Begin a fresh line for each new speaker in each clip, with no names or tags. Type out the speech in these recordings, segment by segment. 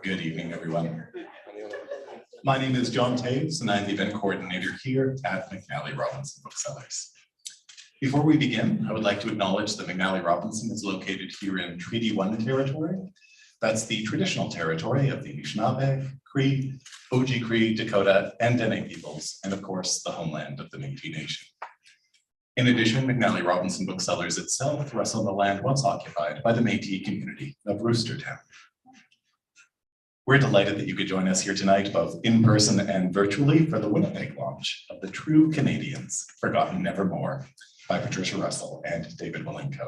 Good evening, everyone. My name is John Taves, and I'm the event coordinator here at McNally Robinson Booksellers. Before we begin, I would like to acknowledge that McNally Robinson is located here in Treaty 1 territory. That's the traditional territory of the Anishinaabe, Cree, Oji-Cree, Dakota, and Dene peoples, and of course, the homeland of the Métis Nation. In addition, McNally Robinson Booksellers itself rests on the land once occupied by the Métis community of Roostertown. We're delighted that you could join us here tonight, both in person and virtually, for the Winnipeg launch of The True Canadians, Forgotten Nevermore, by Patricia Russell and David Wylynko.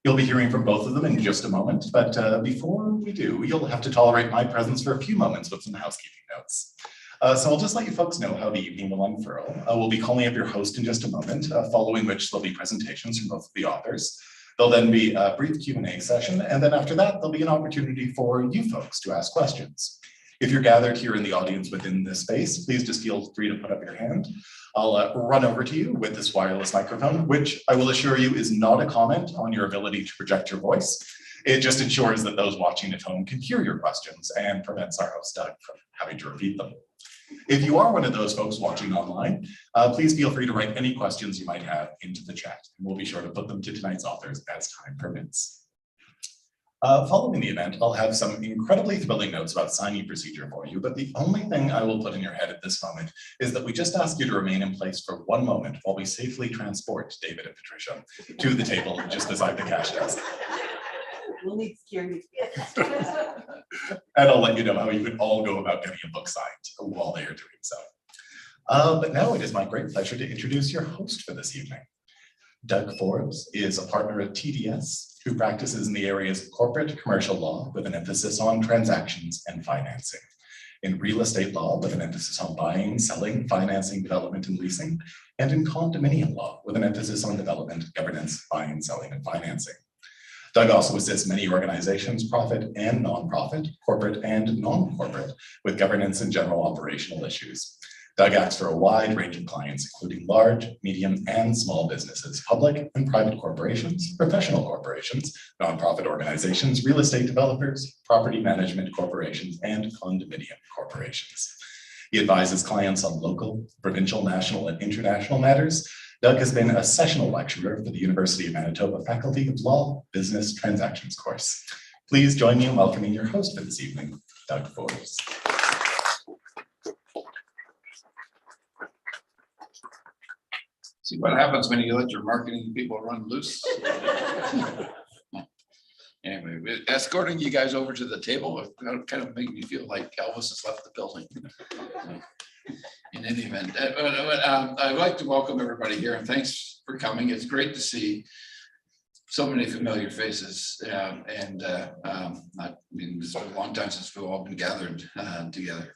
You'll be hearing from both of them in just a moment, but before we do, you'll have to tolerate my presence for a few moments with some housekeeping notes. So I'll just let you folks know how the evening will unfurl. We'll be calling up your host in just a moment, following which there'll be presentations from both of the authors. There'll then be a brief Q&A session, and then after that, there'll be an opportunity for you folks to ask questions. If you're gathered here in the audience within this space, please just feel free to put up your hand. I'll run over to you with this wireless microphone, which I will assure you is not a comment on your ability to project your voice. It just ensures that those watching at home can hear your questions and prevents our host Doug from having to repeat them. If you are one of those folks watching online, please feel free to write any questions you might have into the chat, and we'll be sure to put them to tonight's authors as time permits. Following the event, I'll have some incredibly thrilling notes about signing procedure for you, but the only thing I will put in your head at this moment is that we just ask you to remain in place for one moment while we safely transport David and Patricia to the table just beside the cash desk.
We'll need security.
And I'll let you know how you would all go about getting a book signed while they are doing so. But now it is my great pleasure to introduce your host for this evening. Doug Forbes is a partner at TDS who practices in the areas of corporate commercial law with an emphasis on transactions and financing, in real estate law with an emphasis on buying, selling, financing, development, and leasing, and in condominium law with an emphasis on development, governance, buying, selling, and financing. Doug also assists many organizations, profit and nonprofit, corporate and non-corporate, with governance and general operational issues. Doug acts for a wide range of clients, including large, medium, and small businesses, public and private corporations, professional corporations, nonprofit organizations, real estate developers, property management corporations, and condominium corporations. He advises clients on local, provincial, national, and international matters. Doug has been a sessional lecturer for the University of Manitoba Faculty of Law Business Transactions course. Please join me in welcoming your host for this evening, Doug Forbes.
See what happens when you let your marketing people run loose. Anyway, escorting you guys over to the table kind of make me feel like Elvis has left the building. In any event, I'd like to welcome everybody here and thanks for coming. It's great to see so many familiar faces. I mean, it's been a long time since we've all been gathered together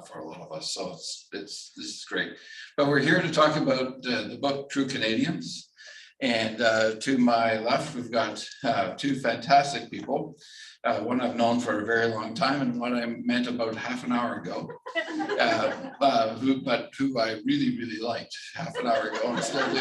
for a lot of us. So this is great. But we're here to talk about the book True Canadians. And to my left, we've got two fantastic people. One I've known for a very long time and one I met about half an hour ago, who I really, really liked half an hour ago and still do.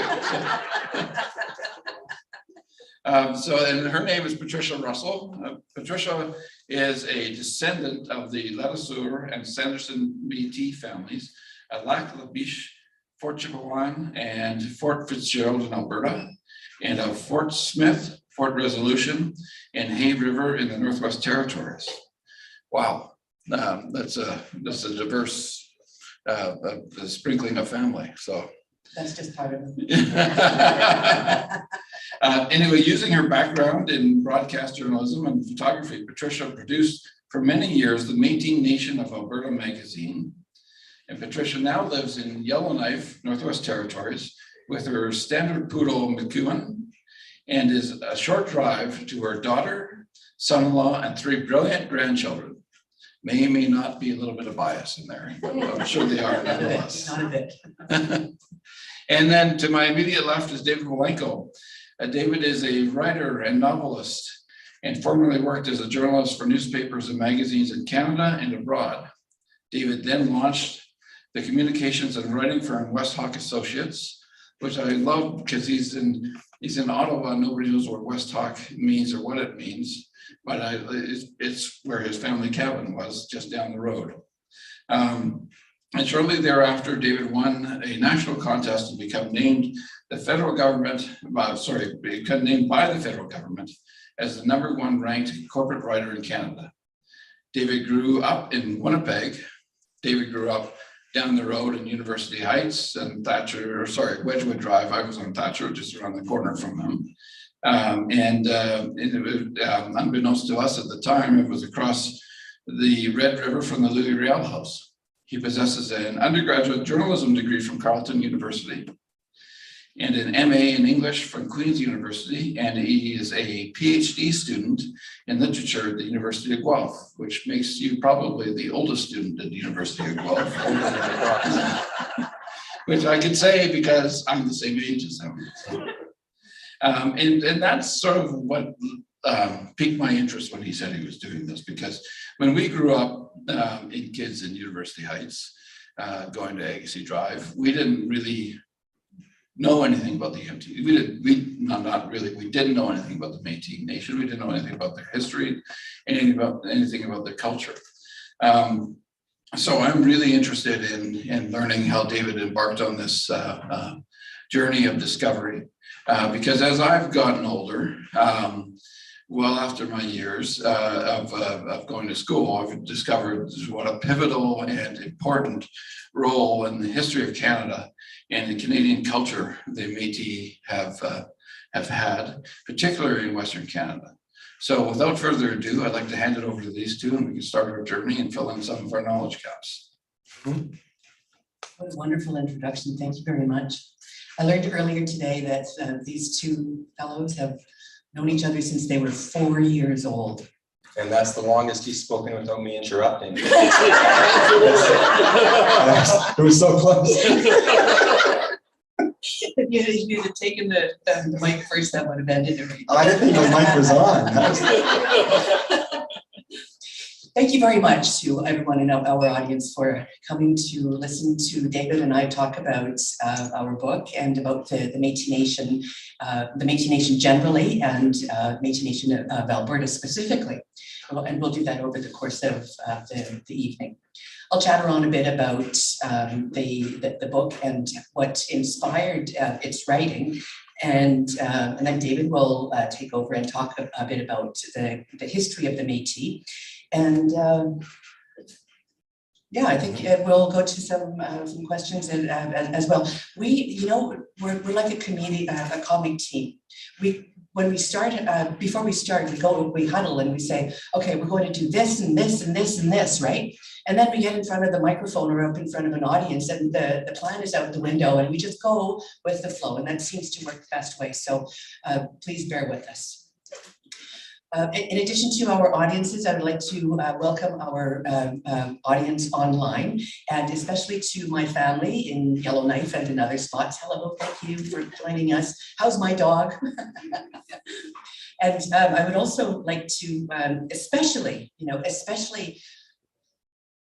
And her name is Patricia Russell. Patricia is a descendant of the Ladouceur and Sanderson Métis families at Lac La Biche, Fort Chipewyan, and Fort Fitzgerald in Alberta, and of Fort Smith, Fort Resolution, and Hay River in the Northwest Territories. Wow, that's a diverse sprinkling of family. So
that's just part of it.
Anyway, using her background in broadcast journalism and photography, Patricia produced for many years the Métis Nation of Alberta magazine. And Patricia now lives in Yellowknife, Northwest Territories, with her standard poodle McEwen, and is a short drive to her daughter, son-in-law, and 3 brilliant grandchildren. May not be a little bit of bias in there, but I'm sure they are nonetheless.
Not a bit.
And then to my immediate left is David Wylynko. David is a writer and novelist and formerly worked as a journalist for newspapers and magazines in Canada and abroad. David then launched the communications and writing firm West Hawk Associates, which I love because he's in Ottawa. Nobody knows what West Hawk means or what it means, but it's where his family cabin was, just down the road. And shortly thereafter, David won a national contest and became named the federal government, became named by the federal government as the #1 ranked corporate writer in Canada. David grew up in Winnipeg. David grew up down the road in University Heights and Wedgwood Drive. I was on Thatcher, just around the corner from him. Unbeknownst to us at the time, it was across the Red River from the Louis Riel House. He possesses an undergraduate journalism degree from Carleton University and an MA in English from Queen's University, and he is a PhD student in literature at the University of Guelph, which makes you probably the oldest student at the University of Guelph. Which I can say because I'm the same age as him. And that's sort of what piqued my interest when he said he was doing this, because when we grew up in kids in University Heights, going to Agassiz Drive, we didn't really know anything about the MT. We didn't know anything about the Métis Nation. We didn't know anything about their history, anything about their culture. So I'm really interested in learning how David embarked on this journey of discovery, because as I've gotten older, well after my years of going to school, I've discovered what a pivotal and important role in the history of Canada and the Canadian culture the Métis have had, particularly in Western Canada. So without further ado, I'd like to hand it over to these two and we can start our journey and fill in some of our knowledge gaps.
What a wonderful introduction. Thank you very much. I learned earlier today that these two fellows have known each other since they were 4 years old.
And that's the longest he's spoken without me interrupting. It was so close.
If you had taken the mic first, that would have ended it.
I didn't think my mic was on.
Thank you very much to everyone in our audience for coming to listen to David and I talk about our book and about the Métis Nation generally, and Métis Nation of Alberta specifically. And we'll do that over the course of the evening. I'll chatter on a bit about the book and what inspired its writing. And then David will take over and talk a bit about the history of the Métis. And yeah, I think we'll go to some questions as well. We're like a community, a comic team. When we start, before we start, we huddle and we say, okay, we're going to do this and this and this and this, right? And then we get in front of the microphone or up in front of an audience and the plan is out the window and we just go with the flow, and that seems to work the best way. So please bear with us. In addition to our audiences, I would like to welcome our audience online, and especially to my family in Yellowknife and in other spots. Hello, thank you for joining us. How's my dog? And I would also like to especially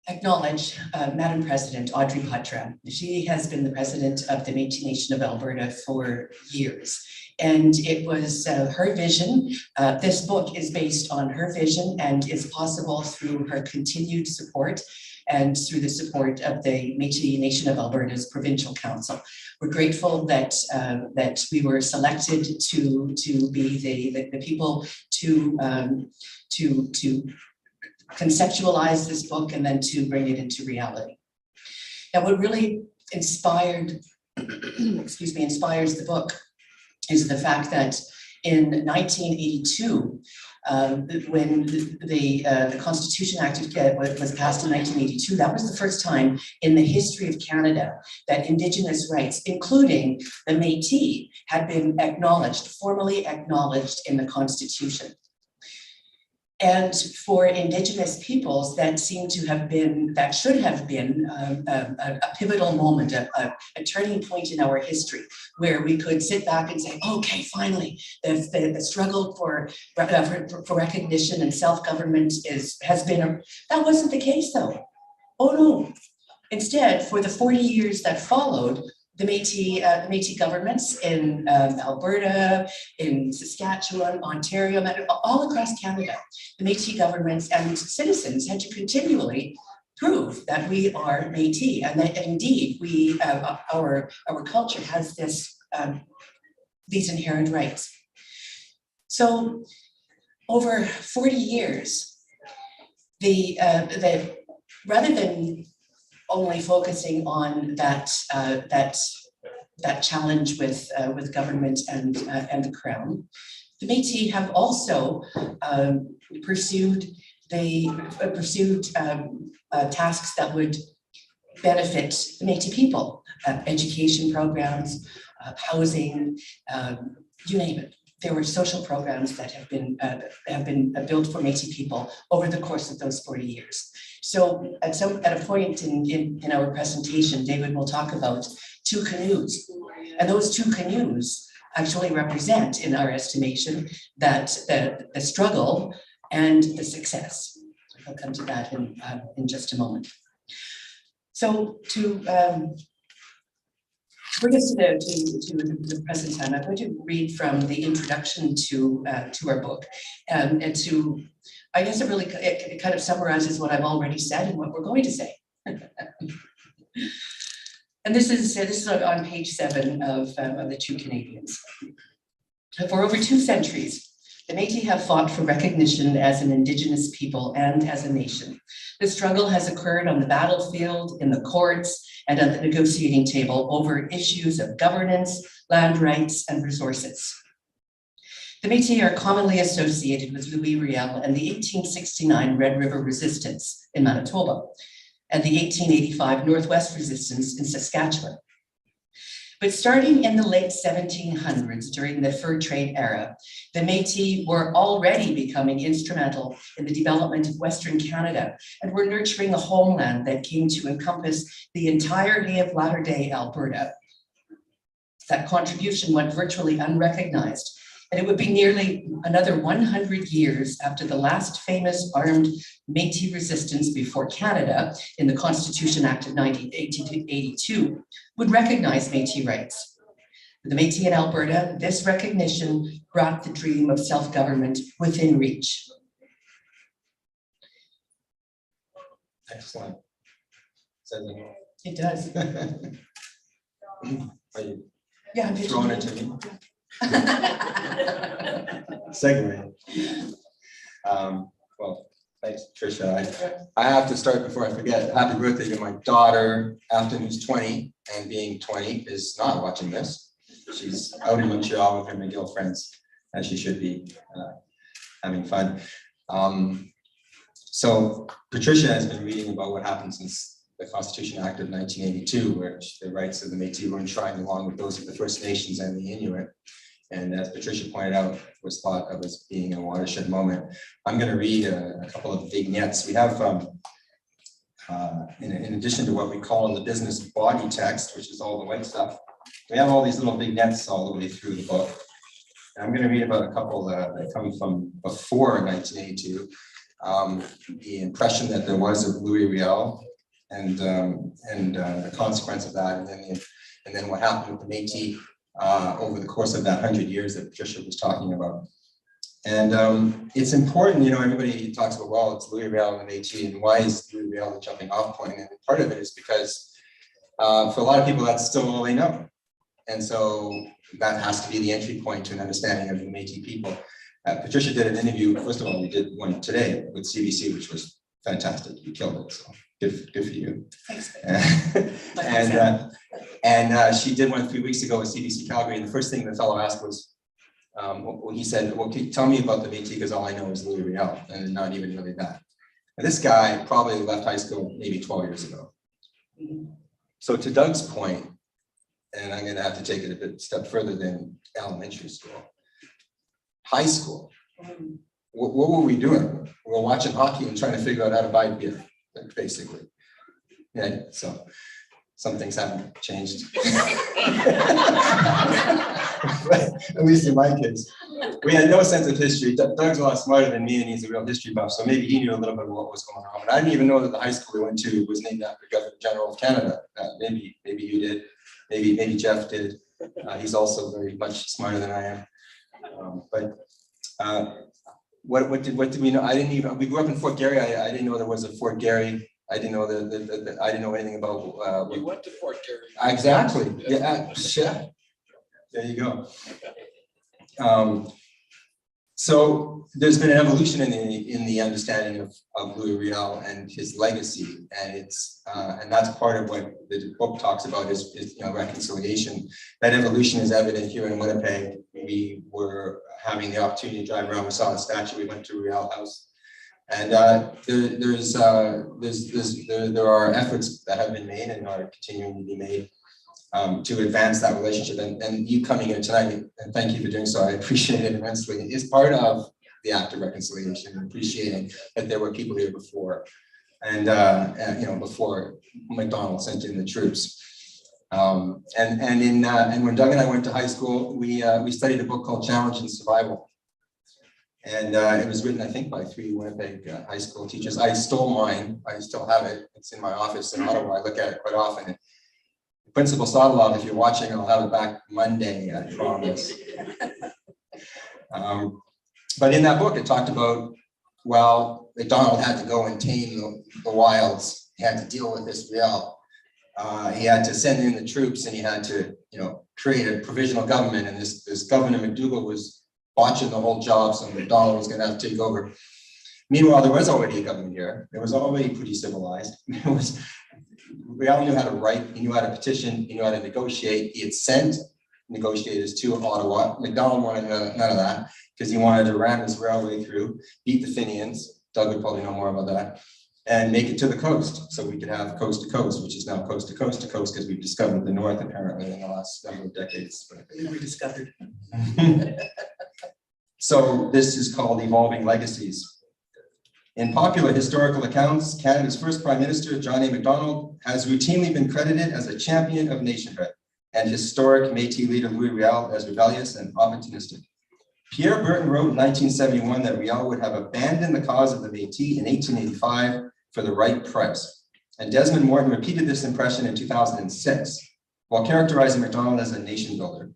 acknowledge Madam President Audrey Patra. She has been the president of the Métis Nation of Alberta for years. And it was her vision. This book is based on her vision and is possible through her continued support and through the support of the Métis Nation of Alberta's Provincial Council. We're grateful that we were selected to be the people to conceptualize this book and then to bring it into reality. Now, what really inspires the book is the fact that in 1982, when the Constitution Act was passed in 1982, that was the first time in the history of Canada that Indigenous rights, including the Métis, had been formally acknowledged in the Constitution. And for Indigenous peoples, that should have been a pivotal moment, a turning point in our history, where we could sit back and say, okay, finally, the struggle for recognition and self-government has been, that wasn't the case though. Oh no, Instead, for the 40 years that followed, the Métis governments in Alberta, in Saskatchewan, Ontario, all across Canada, the Métis governments and citizens had to continually prove that we are Métis, and that indeed we, our culture has this, these inherent rights. So over 40 years, rather than only focusing on that challenge with government and the Crown, the Métis have also pursued tasks that would benefit the Métis people, education programs, housing, you name it. There were social programs that have been built for Métis people over the course of those 40 years. So at a point in our presentation, David will talk about two canoes, and those two canoes actually represent, in our estimation, that the struggle and the success. I'll come to that in just a moment. So to bring us to the present time, I'm going to read from the introduction to our book, and to, I guess it kind of summarizes what I've already said and what we're going to say. And this is on page 7 of the Two Canadians. For over 2 centuries, the Métis have fought for recognition as an Indigenous people and as a nation. The struggle has occurred on the battlefield, in the courts, and at the negotiating table over issues of governance, land rights, and resources. The Métis are commonly associated with Louis Riel and the 1869 Red River Resistance in Manitoba, and the 1885 Northwest Resistance in Saskatchewan. But starting in the late 1700s, during the fur trade era, the Métis were already becoming instrumental in the development of Western Canada and were nurturing a homeland that came to encompass the entirety of latter-day Alberta. That contribution went virtually unrecognized, and it would be nearly another 100 years after the last famous armed Métis resistance before Canada in the Constitution Act of 1882 would recognize Métis rights. For the Métis in Alberta, this recognition brought the dream of self-government within reach.
Excellent.
It does.
Are you
Yeah, I'm
throwing it to me? Segue. Well, thanks, Patricia. I have to start before I forget. Happy birthday to my daughter, Afton, who's 20, and being 20 is not watching this. She's out in Montreal with her McGill friends, as she should be, having fun. So Patricia has been reading about what happened since the Constitution Act of 1982, which the rights of the Métis were enshrined along with those of the First Nations and the Inuit. And as Patricia pointed out, was thought of as being a watershed moment. I'm going to read a couple of vignettes. We have, in addition to what we call in the business body text, which is all the white stuff, we have all these little vignettes all the way through the book. And I'm going to read about a couple that come from before 1982. The impression that there was of Louis Riel, and the consequence of that, and then what happened with the Métis over the course of that 100 years that Patricia was talking about. And it's important, you know, everybody talks about, well, it's Louis Riel and the Métis, and why is Louis Riel the jumping off point? And part of it is because for a lot of people, that's still all they know. And so that has to be the entry point to an understanding of the Métis people. Patricia did an interview, first of all, we did one today with CBC, which was fantastic. You killed it, so good for you.
Thanks.
And she did one 3 weeks ago with CBC Calgary, and the first thing the fellow asked was, when he said, well, can you tell me about the Métis, because all I know is Louis Riel, and not even really that. And this guy probably left high school maybe 12 years ago. So to Doug's point, and I'm gonna have to take it a step further than elementary school, high school, what were we doing? We were watching hockey and trying to figure out how to buy beer, basically. Yeah, so some things haven't changed. But at least in my case, we had no sense of history. Doug's a lot smarter than me, and he's a real history buff, so maybe he knew a little bit of what was going on. But I didn't even know that the high school we went to was named after Governor General of Canada. Maybe you did. Maybe Jeff did. He's also very much smarter than I am. What did we know? I didn't even. We grew up in Fort Garry. I didn't know there was a Fort Garry. I didn't know that. I didn't know anything about.
We went to Fort Garry.
Exactly. Yeah. There you go. So there's been an evolution in the understanding of Louis Riel and his legacy, and that's part of what the book talks about is reconciliation. That evolution is evident here in Winnipeg. We were having the opportunity to drive around. We saw the statue. We went to Riel House, and there are efforts that have been made and are continuing to be made to advance that relationship. And you coming in tonight, and thank you for doing so, I appreciate it immensely, is part of the act of reconciliation, and appreciating that there were people here before, and before Macdonald sent in the troops. And when Doug and I went to high school, we studied a book called Challenge and Survival. And it was written, I think, by 3 Winnipeg high school teachers. I stole mine. I still have it. It's in my office in Ottawa. I look at it quite often. Principal Sadalov, if you're watching, I'll have it back Monday, I promise. But in that book, it talked about, well, Macdonald had to go and tame the wilds. He had to deal with this Riel. He had to send in the troops, and he had to, create a provisional government. And this Governor McDougall was botching the whole job, so Macdonald was going to have to take over. Meanwhile, there was already a government here. It was already pretty civilized. Riel knew how to write, he knew how to petition, he knew how to negotiate. He had sent negotiators to Ottawa. Macdonald wanted none of that, because he wanted to ram this railway through, beat the Fenians. Doug would probably know more about that, and make it to the coast, so we could have coast to coast, which is now coast to coast to coast, because we've discovered the North apparently in the last number of decades.
We discovered.
So this is called Evolving Legacies. In popular historical accounts, Canada's first Prime Minister, John A. Macdonald, has routinely been credited as a champion of nationhood, and historic Métis leader Louis Riel as rebellious and opportunistic. Pierre Burton wrote in 1971 that Riel would have abandoned the cause of the Métis in 1885 for the right price. And Desmond Morton repeated this impression in 2006, while characterizing Macdonald as a nation builder.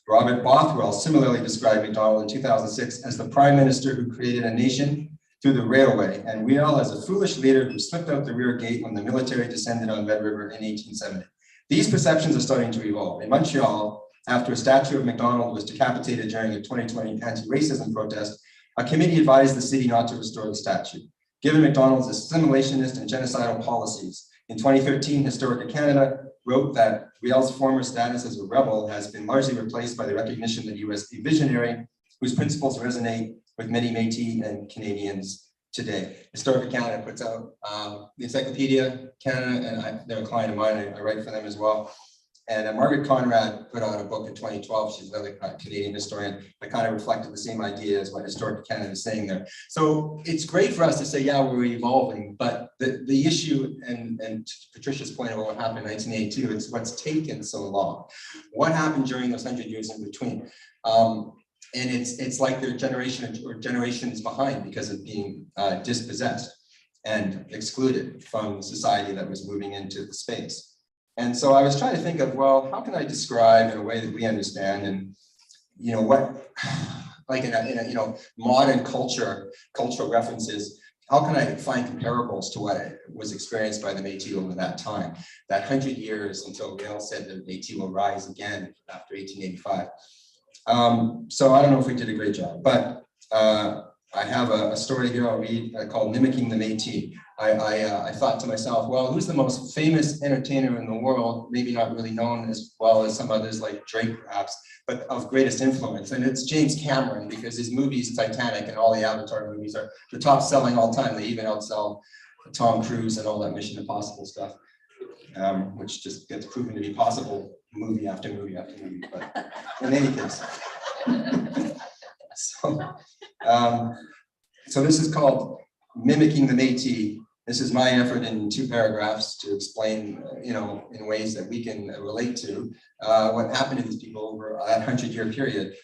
Robert Bothwell similarly described Macdonald in 2006 as the Prime Minister who created a nation through the railway, and Riel as a foolish leader who slipped out the rear gate when the military descended on Red River in 1870. These perceptions are starting to evolve. In Montreal, after a statue of Macdonald was decapitated during a 2020 anti-racism protest, a committee advised the city not to restore the statue, given Macdonald's assimilationist and genocidal policies. In 2013, Historica Canada wrote that Riel's former status as a rebel has been largely replaced by the recognition that he was a visionary whose principles resonate with many Métis and Canadians today. Historica Canada puts out the Encyclopedia Canada, and they're a client of mine. I write for them as well. And Margaret Conrad put out a book in 2012. She's another Canadian historian that kind of reflected the same idea as what Historica Canada is saying there. So it's great for us to say, yeah, we're evolving, but the issue, and to Patricia's point about what happened in 1982, it's what's taken so long. What happened during those 100 years in between? And it's like their generation or generations behind because of being dispossessed and excluded from the society that was moving into the space. And so I was trying to think of, well, how can I describe in a way that we understand, and what, like in a modern cultural references, how can I find comparables to what was experienced by the Métis over that time, that 100 years until Riel said the Métis will rise again after 1885. So I don't know if we did a great job, but I have a story here I'll read called Mimicking the Métis. I thought to myself, well, who's the most famous entertainer in the world? Maybe not really known as well as some others like Drake perhaps, but of greatest influence. And it's James Cameron, because his movies, Titanic and all the Avatar movies, are the top selling all time. They even outsell Tom Cruise and all that Mission Impossible stuff, which just gets proven to be possible movie after movie after movie. But in any case. So this is called Mimicking the Métis This is my effort in 2 paragraphs to explain, in ways that we can relate to what happened to these people over a 100-year period.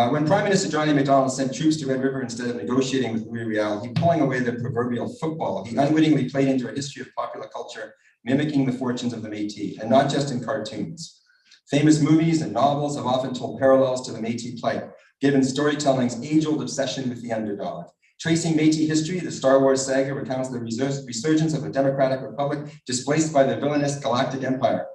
When Prime Minister John A. Macdonald sent troops to Red River instead of negotiating with Louis Riel, he pulling away the proverbial football. He unwittingly played into a history of popular culture, mimicking the fortunes of the Métis, and not just in cartoons. Famous movies and novels have often told parallels to the Métis plight, given storytelling's age-old obsession with the underdog. Tracing Métis history, the Star Wars saga recounts the resurgence of a democratic republic displaced by the villainous galactic empire.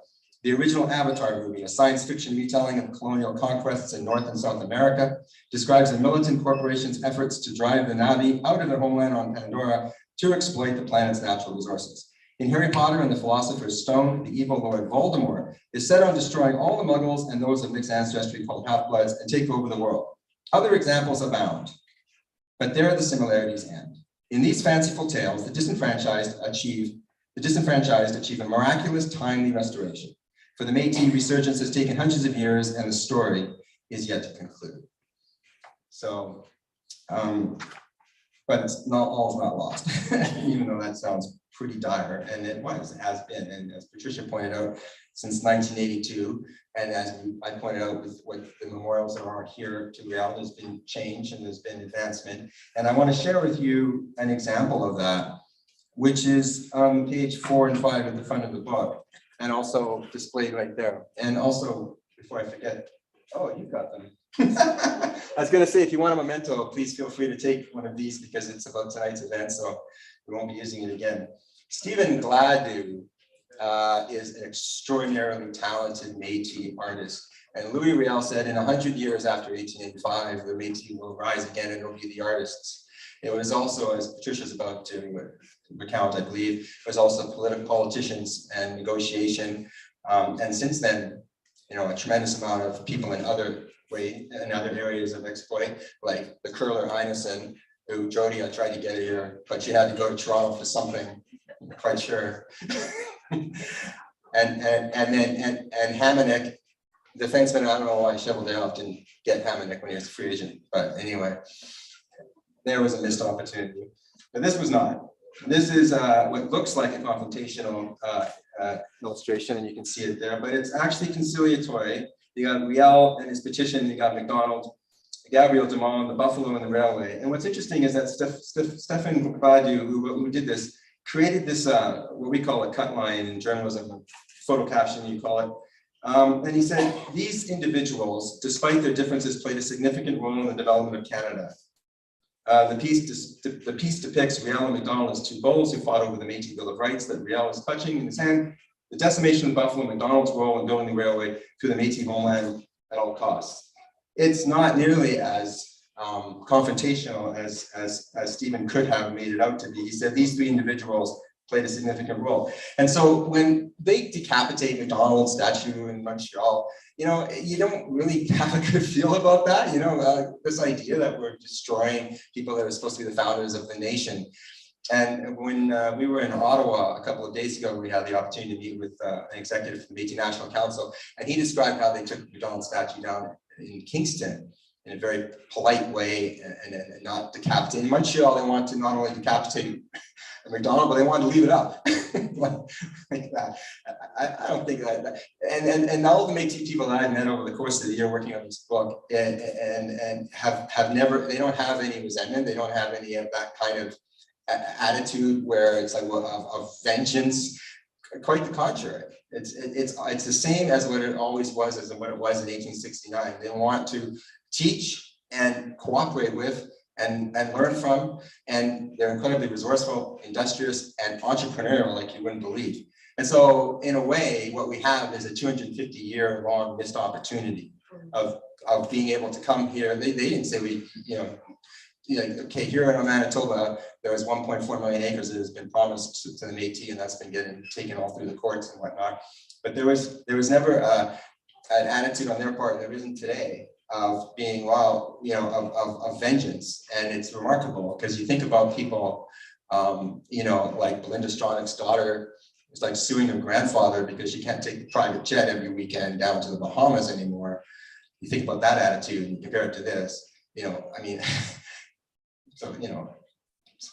The original Avatar movie, a science fiction retelling of colonial conquests in North and South America, describes a militant corporation's efforts to drive the Na'vi out of their homeland on Pandora to exploit the planet's natural resources. In Harry Potter and the Philosopher's Stone, the evil Lord Voldemort is set on destroying all the Muggles and those of mixed ancestry called half-bloods and take over the world. Other examples abound, but there the similarities end. In these fanciful tales, the disenfranchised achieve a miraculous, timely restoration. For the Métis, resurgence has taken hundreds of years, and the story is yet to conclude. So, but it's not all's not lost, even though that sounds pretty dire, and it has been, and as Patricia pointed out, since 1982, and as I pointed out with what the memorials that are here to Riel, there's been change and there's been advancement. And I want to share with you an example of that, which is on page 4 and 5 at the front of the book, and also displayed right there. And also, before I forget, oh, you got them. I was going to say, if you want a memento, please feel free to take one of these because it's about tonight's event, so we won't be using it again. Stephen Gladue is an extraordinarily talented Métis artist. And Louis Riel said, in 100 years after 1885, the Métis will rise again and it'll be the artists. It was also, as Patricia's about to recount, I believe, it was also politicians and negotiation. And since then, a tremendous amount of people in other areas of exploit, like the curler Einison, who Jody, I tried to get here, but she had to go to Toronto for something, I'm quite sure. and Hamannik, the defenseman, I don't know why Cheveldale didn't get Hamannik when he was a free agent, but anyway, there was a missed opportunity. But this was not. This is what looks like a confrontational illustration, and you can see it there, but it's actually conciliatory. You got Riel and his petition, you got Macdonald, Gabriel Dumont, the Buffalo and the Railway. And what's interesting is that Stephen Gladue, who did this, created this, what we call a cut line in journalism, photo caption, you call it. And he said, these individuals, despite their differences, played a significant role in the development of Canada. The piece depicts Riel and Macdonald as two bulls who fought over the Métis Bill of Rights that Riel is clutching in his hand, the decimation of Buffalo, Macdonald's role in building the railway through the Métis homeland at all costs. It's not nearly as confrontational as Stephen could have made it out to be. He said these three individuals played a significant role. And so when they decapitate Macdonald's statue in Montreal, you don't really have a good feel about that. This idea that we're destroying people that are supposed to be the founders of the nation. And when we were in Ottawa a couple of days ago, we had the opportunity to meet with an executive from the Métis National Council, and he described how they took Macdonald's statue down in Kingston in a very polite way and not decapitate. In Montreal, they want to not only decapitate McDonald, but they want to leave it up like that. I don't think that. And all the Métis people that I've met over the course of the year working on this book and have never, they don't have any resentment. They don't have any of that kind of attitude where it's like of vengeance. Quite the contrary. It's the same as what it always was, as what it was in 1869. They want to teach and cooperate with and learn from, and they're incredibly resourceful, industrious, and entrepreneurial like you wouldn't believe. And so in a way, what we have is a 250-year-long missed opportunity of being able to come here. They didn't say okay, here in Manitoba, there was 1.4 million acres that has been promised to the Métis, and that's been getting taken all through the courts and whatnot. But there was never an attitude on their part, there isn't today, of being, of vengeance. And it's remarkable because you think about people, like Belinda Stronach's daughter is like suing her grandfather because she can't take the private jet every weekend down to the Bahamas anymore. You think about that attitude and compare it to this, so,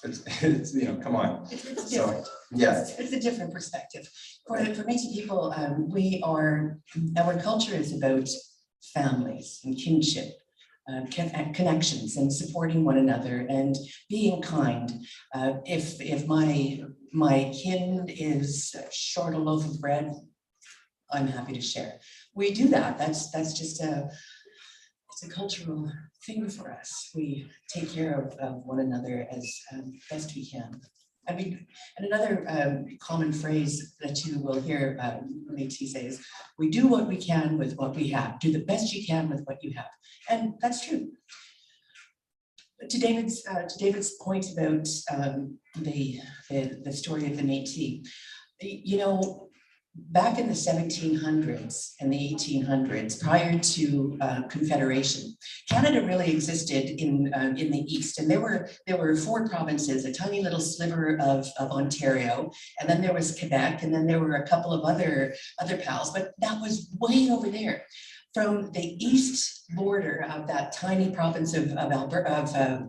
It's, you know, come on.
It's
So,
different.
yeah.
It's a different perspective. For Métis people, our culture is about families and kinship, connections and supporting one another and being kind. If my kin is short a loaf of bread, I'm happy to share. We do that. That's just it's a cultural thing for us. We take care of one another as best we can. I mean, and another common phrase that you will hear Métis say is, we do what we can with what we have. Do the best you can with what you have. And that's true. To David's point about the story of the Métis, you know, back in the 1700s and the 1800s, prior to Confederation, Canada really existed in the East, and there were 4 provinces, a tiny little sliver of Ontario, and then there was Quebec, and then there were a couple of other pals, but that was way over there. From the east border of that tiny province of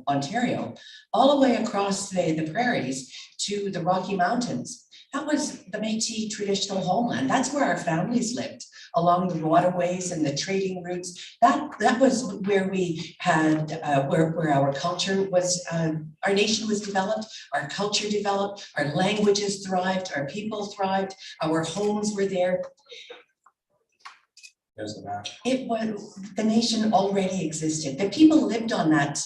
Ontario, all the way across the prairies to the Rocky Mountains. That was the Métis traditional homeland. That's where our families lived, along the waterways and the trading routes. That was where we had, where our culture was, our nation was developed, our culture developed, our languages thrived, our people thrived, our homes were there.
There's the map.
It was, the nation already existed. The people lived on that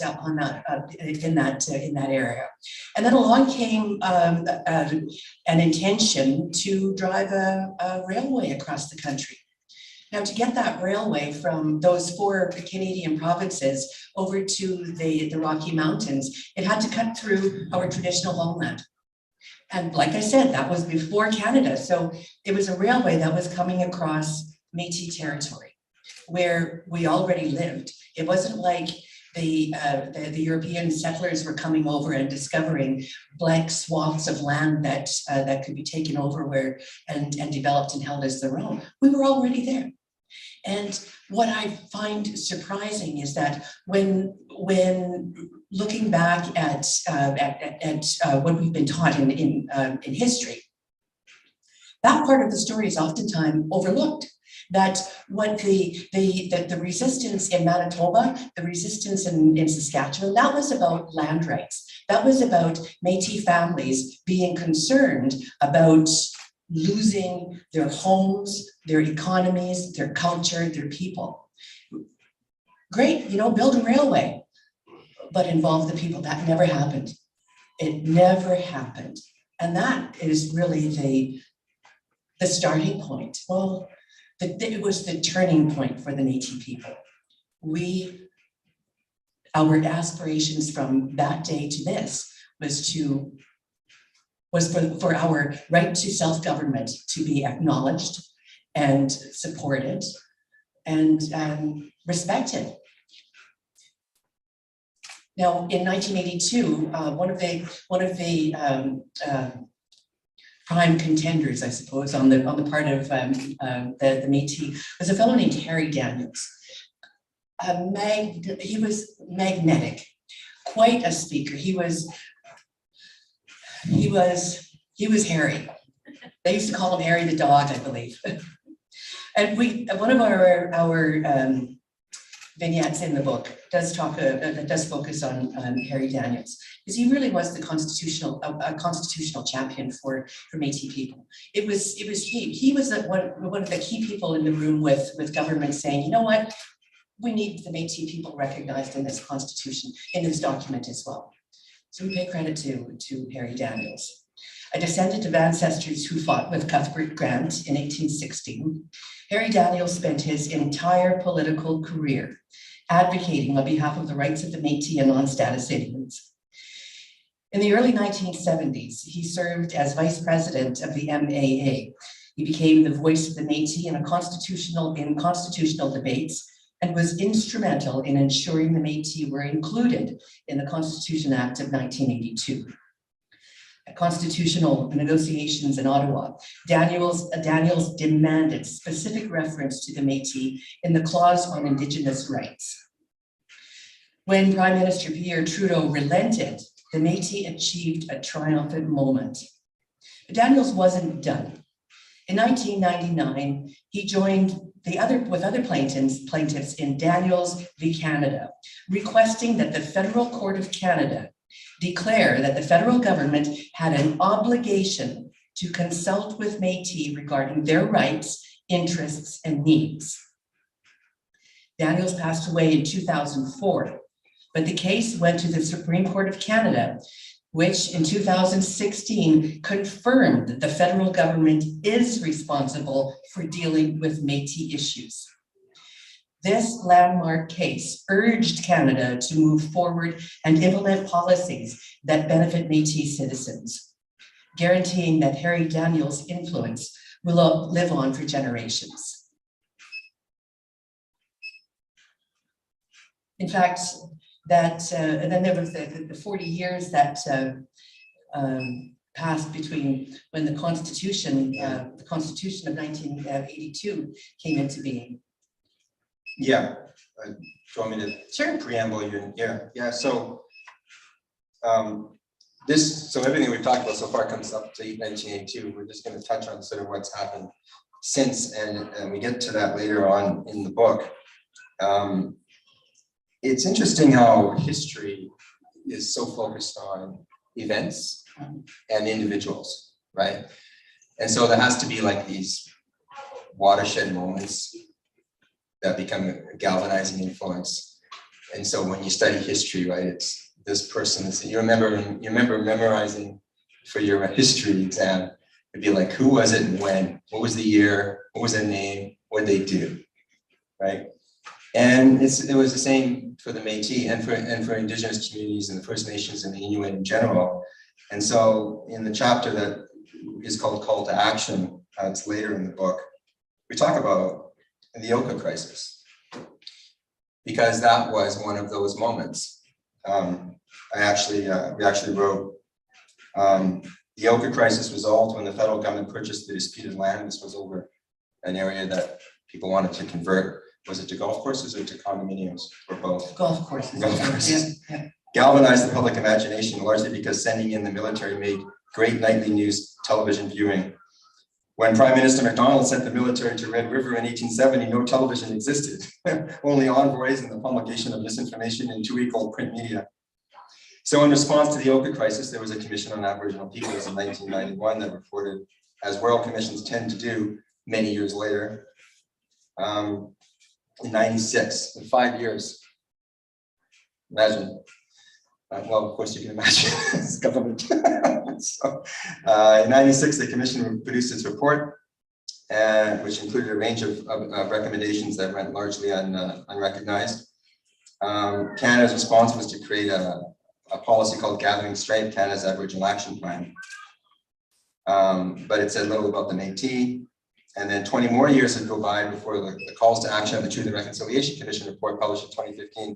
in that area, and then along came an intention to drive a railway across the country. Now, to get that railway from those 4 Canadian provinces over to the Rocky Mountains, it had to cut through our traditional homeland. And like I said, that was before Canada, so it was a railway that was coming across Métis territory, where we already lived. It wasn't like the European settlers were coming over and discovering blank swaths of land that could be taken over and developed and held as their own. We were already there. And what I find surprising is that when looking back at what we've been taught in history, that part of the story is oftentimes overlooked. That what the resistance in Manitoba, the resistance in Saskatchewan, that was about land rights. That was about Métis families being concerned about losing their homes, their economies, their culture, their people. Great, you know, build a railway, but involve the people. That never happened. It never happened. And that is really the starting point. Well, it was the turning point for the Métis people. Our aspirations from that day to this was for our right to self-government to be acknowledged and supported and respected. Now, in 1982, one of the prime contenders, I suppose, on the part of the Métis was a fellow named Harry Daniels. He was magnetic, quite a speaker. He was Harry. They used to call him Harry the dog, I believe. And one of our vignettes in the book does focus on Harry Daniels, because he really was the constitutional champion for Métis people. He was one of the key people in the room with government saying, you know what, we need the Métis people recognized in this constitution, in this document as well. So we pay credit to Harry Daniels. A descendant of ancestors who fought with Cuthbert Grant in 1816, Harry Daniels spent his entire political career advocating on behalf of the rights of the Métis and non-status Indians. In the early 1970s, he served as vice president of the MAA. He became the voice of the Métis in constitutional debates and was instrumental in ensuring the Métis were included in the Constitution Act of 1982. At constitutional negotiations in Ottawa, Daniels demanded specific reference to the Métis in the clause on Indigenous rights. When Prime Minister Pierre Trudeau relented the Métis achieved a triumphant moment. But Daniels wasn't done. In 1999, he joined with other plaintiffs in Daniels v. Canada, requesting that the Federal Court of Canada declare that the federal government had an obligation to consult with Métis regarding their rights, interests, and needs. Daniels passed away in 2004, but the case went to the Supreme Court of Canada, which in 2016 confirmed that the federal government is responsible for dealing with Métis issues. This landmark case urged Canada to move forward and implement policies that benefit Métis citizens, guaranteeing that Harry Daniels' influence will live on for generations. In fact, and then there was the 40 years that passed between when the Constitution of 1982 came into being.
Yeah, do you want me to
Sure.
preamble you? Yeah. So everything we've talked about so far comes up to 1982. We're just going to touch on sort of what's happened since, and we get to that later on in the book. It's interesting how history is so focused on events and individuals, right? And so there has to be like these watershed moments that become a galvanizing influence. And so when you study history, right, it's this person, you remember memorizing for your history exam, it'd be like, who was it and when? What was the year? What was their name? What did they do, right? And it was the same for the Métis and for Indigenous communities and the First Nations and the Inuit in general. And so in the chapter that is called Call to Action, it's later in the book, we talk about the Oka crisis, because that was one of those moments. We actually wrote, the Oka crisis resolved when the federal government purchased the disputed land. This was over an area that people wanted to convert. Was it to golf courses or to condominiums, or both?
Golf courses.
Golf courses.
Yeah.
Galvanized the public imagination, largely because sending in the military made great nightly news television viewing. When Prime Minister McDonald sent the military to Red River in 1870, no television existed, only envoys and the publication of misinformation in two-week-old print media. So in response to the Oka crisis, there was a commission on Aboriginal peoples in 1991 that reported, as royal commissions tend to do many years later, in 96, in 5 years. Imagine. Well, of course you can imagine, it's government. So, in 96, the commission produced its report, which included a range of recommendations that went largely unrecognized. Canada's response was to create a policy called Gathering Strength, Canada's Aboriginal Action Plan. But it said little about the Métis. And then 20 more years would go by before the calls to action of the Truth and Reconciliation Commission report published in 2015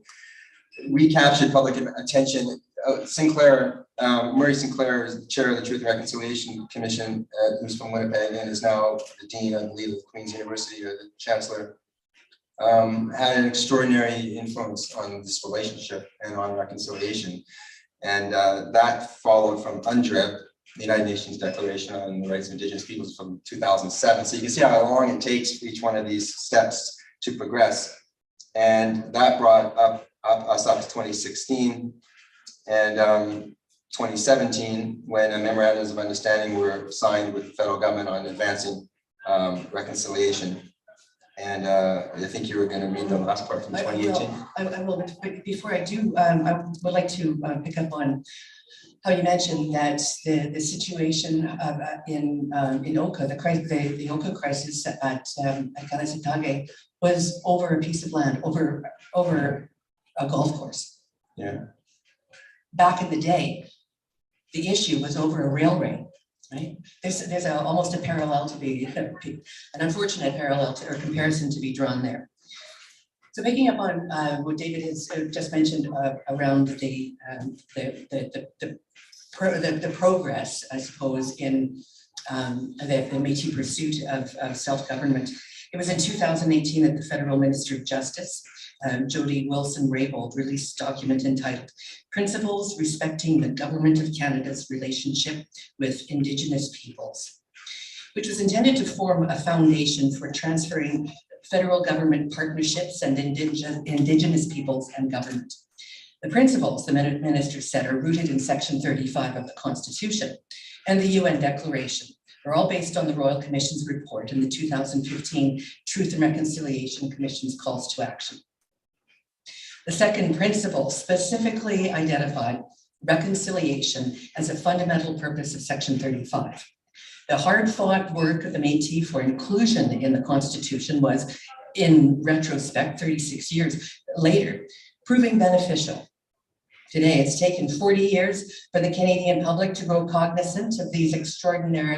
recaptured public attention. Murray Sinclair is the chair of the Truth and Reconciliation Commission, who's from Winnipeg and is now the dean, I believe, of Queen's University, or the chancellor, had an extraordinary influence on this relationship and on reconciliation. And that followed from UNDRIP, the United Nations Declaration on the Rights of Indigenous Peoples from 2007. So you can see how long it takes for each one of these steps to progress. And that brought us up to 2016 and 2017, when a memorandums of understanding were signed with the federal government on advancing reconciliation. And I think you were going to read the last part from 2018.
I will, but before I do, I would like to pick up on how you mentioned that the situation in Oka, the Oka crisis at Kanasitage was over a piece of land, over a golf course.
Yeah.
Back in the day, the issue was over a railway, right? There's almost a parallel to be, an unfortunate parallel or comparison to be drawn there. So picking up on what David has just mentioned around the progress, I suppose, in the Métis pursuit of self-government, It was in 2018 that the Federal Minister of Justice, Jody Wilson-Raybould, released a document entitled Principles Respecting the Government of Canada's Relationship with Indigenous Peoples, which was intended to form a foundation for transferring federal government partnerships and Indigenous peoples and government. The principles, the minister said, are rooted in Section 35 of the Constitution and the UN Declaration. They're all based on the Royal Commission's report and the 2015 Truth and Reconciliation Commission's calls to action. The second principle specifically identified reconciliation as a fundamental purpose of Section 35. The hard-fought work of the Métis for inclusion in the Constitution was, in retrospect, 36 years later, proving beneficial. Today, it's taken 40 years for the Canadian public to grow cognizant of these extraordinary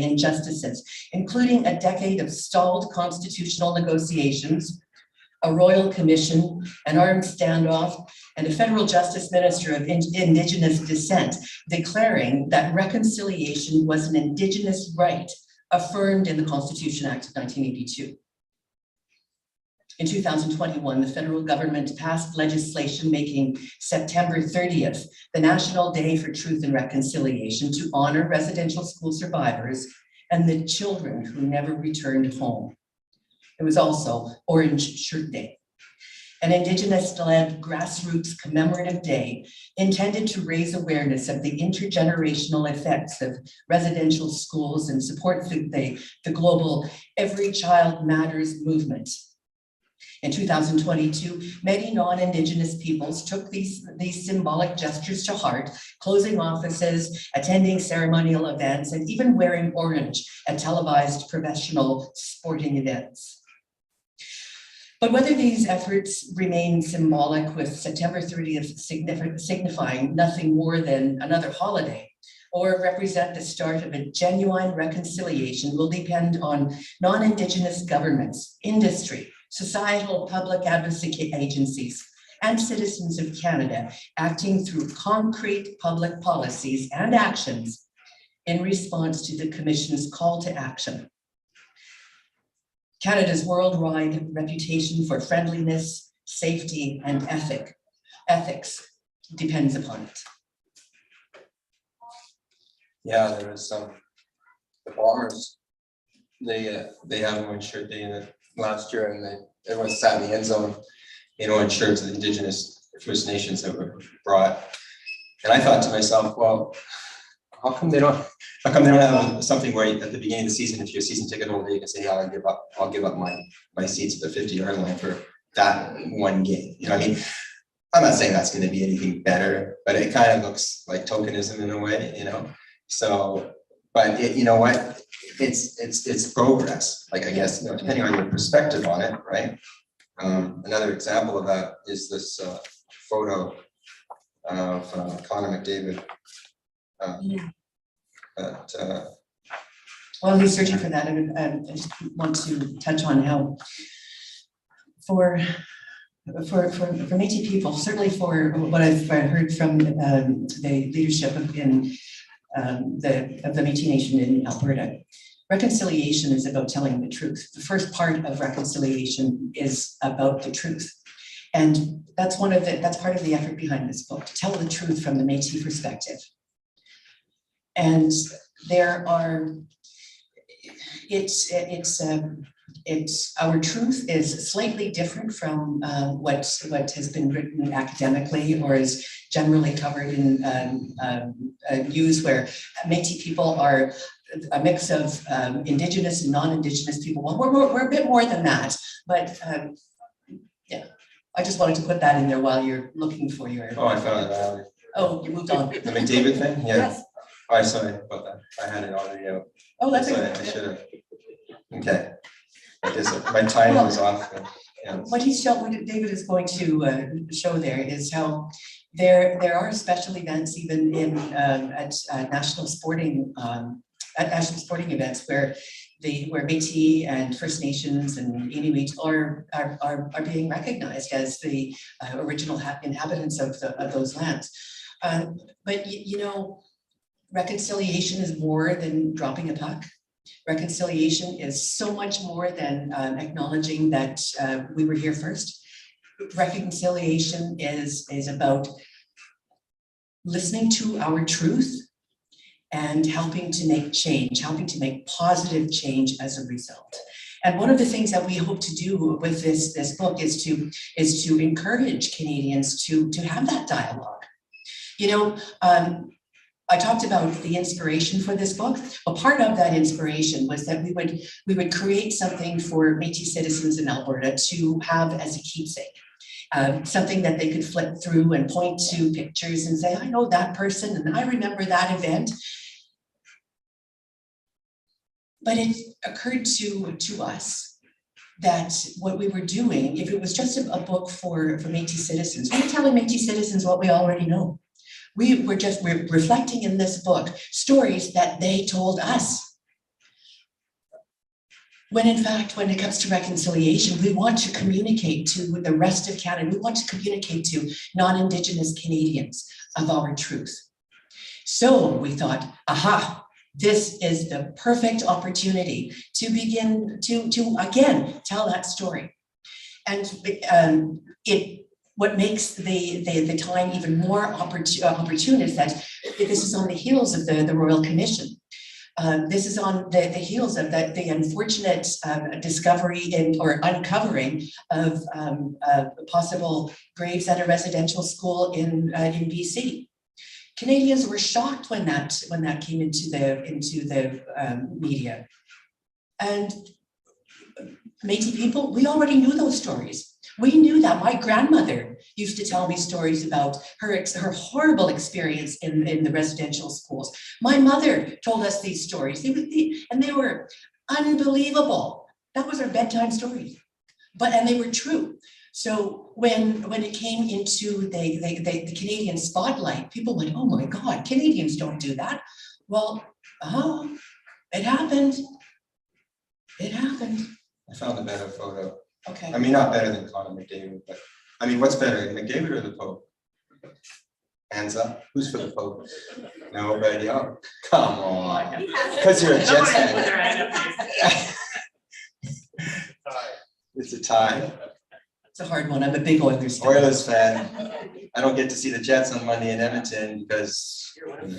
injustices, including a decade of stalled constitutional negotiations, a royal commission, an armed standoff, and a federal justice minister of Indigenous descent declaring that reconciliation was an Indigenous right affirmed in the Constitution Act of 1982. In 2021, the federal government passed legislation making September 30th the National Day for Truth and Reconciliation to honor residential school survivors and the children who never returned home. It was also Orange Shirt Day, an Indigenous-led grassroots commemorative day intended to raise awareness of the intergenerational effects of residential schools and support the global Every Child Matters movement. In 2022, many non-Indigenous peoples took these symbolic gestures to heart, closing offices, attending ceremonial events, and even wearing orange at televised professional sporting events. But whether these efforts remain symbolic, with September 30th signifying nothing more than another holiday, or represent the start of a genuine reconciliation, will depend on non-Indigenous governments, industry, societal public advocacy agencies, and citizens of Canada acting through concrete public policies and actions in response to the Commission's call to action. Canada's worldwide reputation for friendliness, safety, and ethics depends upon it.
Yeah, there was the Bombers. They had Orange Shirt Day in it last year, and everyone sat in the end zone in orange shirts of the Indigenous First Nations that were brought. And I thought to myself, well, how come they don't have something where at the beginning of the season, if you're a season ticket holder, you can say, yeah, I'll give up my seats at the 50-yard line for that one game. You know what I mean? I'm not saying that's going to be anything better, but it kind of looks like tokenism in a way, you know? So, but you know what? It's progress. Like, I guess, you know, depending on your perspective on it, right? Another example of that is this photo of Connor McDavid.
While he's searching for that, I just want to touch on how for Métis people, certainly for what I've heard from the leadership of the Métis Nation in Alberta, reconciliation is about telling the truth. The first part of reconciliation is about the truth. And that's part of the effort behind this book, to tell the truth from the Métis perspective. And there are, our truth is slightly different from what has been written academically or is generally covered in news, where Métis people are a mix of Indigenous and non-Indigenous people. Well, we're a bit more than that, but yeah, I just wanted to put that in there while you're looking for your.
Oh, I found it.
Oh, you moved on.
The McDavid thing? Yeah.
Yes.
Oh, sorry about that. I had it already out.
Oh, that's
Sorry,
okay.
I should have. Okay. I guess my timing was off. Yeah.
What David is going to show there is how there are special events even in at national sporting events where Métis and First Nations and Inuit are being recognized as the original inhabitants of those lands. But you know, reconciliation is more than dropping a puck. Reconciliation is so much more than acknowledging that we were here first. Reconciliation is about listening to our truth and helping to make change, helping to make positive change as a result. And one of the things that we hope to do with this book is to encourage Canadians to have that dialogue. You know, I talked about the inspiration for this book. A part of that inspiration was that we would create something for Métis citizens in Alberta to have as a keepsake. Something that they could flip through and point to pictures and say, I know that person and I remember that event. But it occurred to us that what we were doing, if it was just a book for Métis citizens, we're telling Métis citizens what we already know. We're reflecting in this book stories that they told us. When in fact, when it comes to reconciliation, we want to communicate to the rest of Canada. We want to communicate to non-Indigenous Canadians of our truth. So we thought, aha, this is the perfect opportunity to begin to again tell that story. And what makes the time even more opportune is that this is on the heels of the Royal Commission. This is on the heels of the unfortunate discovery or uncovering of possible graves at a residential school in BC. Canadians were shocked when that came into the media, and Métis people, we already knew those stories. We knew that. My grandmother used to tell me stories about her horrible experience in the residential schools. My mother told us these stories, and they were unbelievable. That was our bedtime stories, and they were true. So when it came into the Canadian spotlight, people went, "Oh my God, Canadians don't do that." Well, it happened. It happened.
I found a better photo.
Okay.
I mean, not better than Conor McDavid, but I mean, what's better, McDavid or the Pope? Hands up. Who's for the Pope? Nobody. Oh, come on. Because you're a Jets fan. It's a tie.
It's a hard one. I'm a big Oilers fan.
Oilers fan. I don't get to see the Jets on Monday in Edmonton because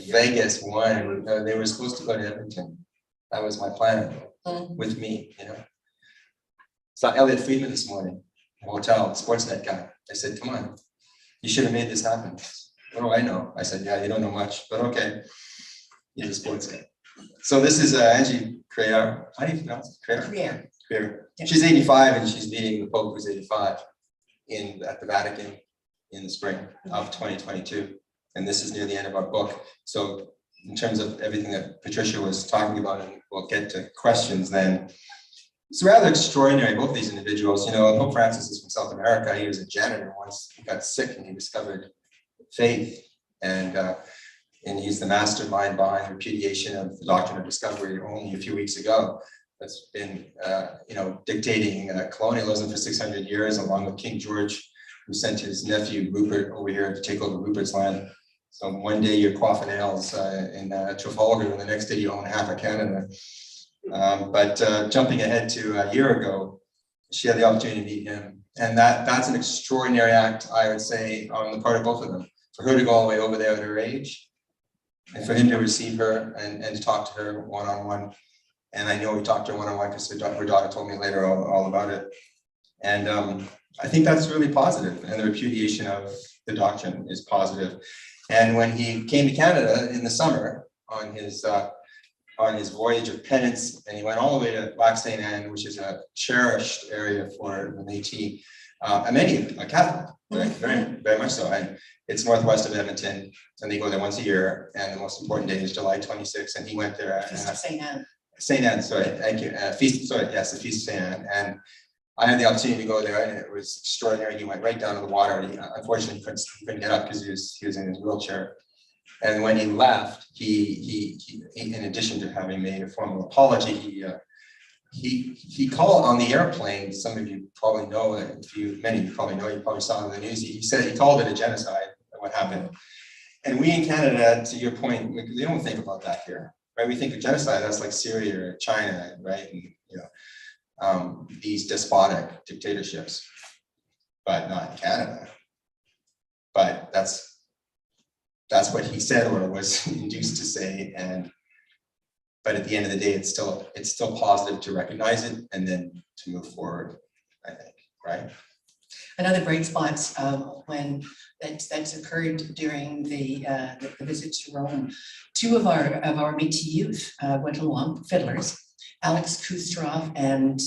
Vegas won. They were supposed to go to Edmonton. That was my plan with me, you know. Saw Elliot Friedman this morning, hotel, Sportsnet guy. I said, come on, you should have made this happen. What do I know? I said, yeah, you don't know much, but okay. He's a sports guy. So this is Angie Crear. How do you pronounce it? Crear. Crear. Yeah. She's 85 and she's meeting the Pope who's 85 at the Vatican in the spring of 2022. And this is near the end of our book. So in terms of everything that Patricia was talking about, and we'll get to questions then. It's rather extraordinary, both these individuals. You know, Pope Francis is from South America. He was a janitor once. He got sick and he discovered faith. And he's the mastermind behind the repudiation of the doctrine of discovery only a few weeks ago. That's been, dictating colonialism for 600 years, along with King George, who sent his nephew Rupert over here to take over Rupert's land. So one day you're quaffing ales in Trafalgar, and the next day you own half of Canada. But jumping ahead to a year ago, she had the opportunity to meet him. And that's an extraordinary act, I would say, on the part of both of them. For her to go all the way over there at her age, and for him to receive her and to talk to her one-on-one. And I know we talked to her one-on-one because her daughter told me later all about it. And I think that's really positive. And the repudiation of the doctrine is positive. And when he came to Canada in the summer on his voyage of penance, and he went all the way to Lac St. Anne, which is a cherished area for the Métis, a Catholic, right? Very much so. And it's northwest of Edmonton, and they go there once a year. And the most important day is July 26th, and he went there.
Feast of St. Anne. St.
Anne, sorry, thank you. The Feast of St. Anne. And I had the opportunity to go there, and it was extraordinary. He went right down to the water. Unfortunately, he couldn't get up because he was in his wheelchair. And when he left, he in addition to having made a formal apology, he called on the airplane. Some of you probably know, many of you probably know, you probably saw it in the news. He said he called it a genocide, what happened. And we in Canada, to your point, they don't think about that here. right? We think of genocide, that's like Syria or China, right? And, these despotic dictatorships, but not Canada. But that's what he said or was induced to say. But at the end of the day, it's still positive to recognize it and then to move forward, I think, right?
Another bright spots when that's occurred during the visit to Rome. Two of our Métis youth went along, fiddlers, Alex Kustrov and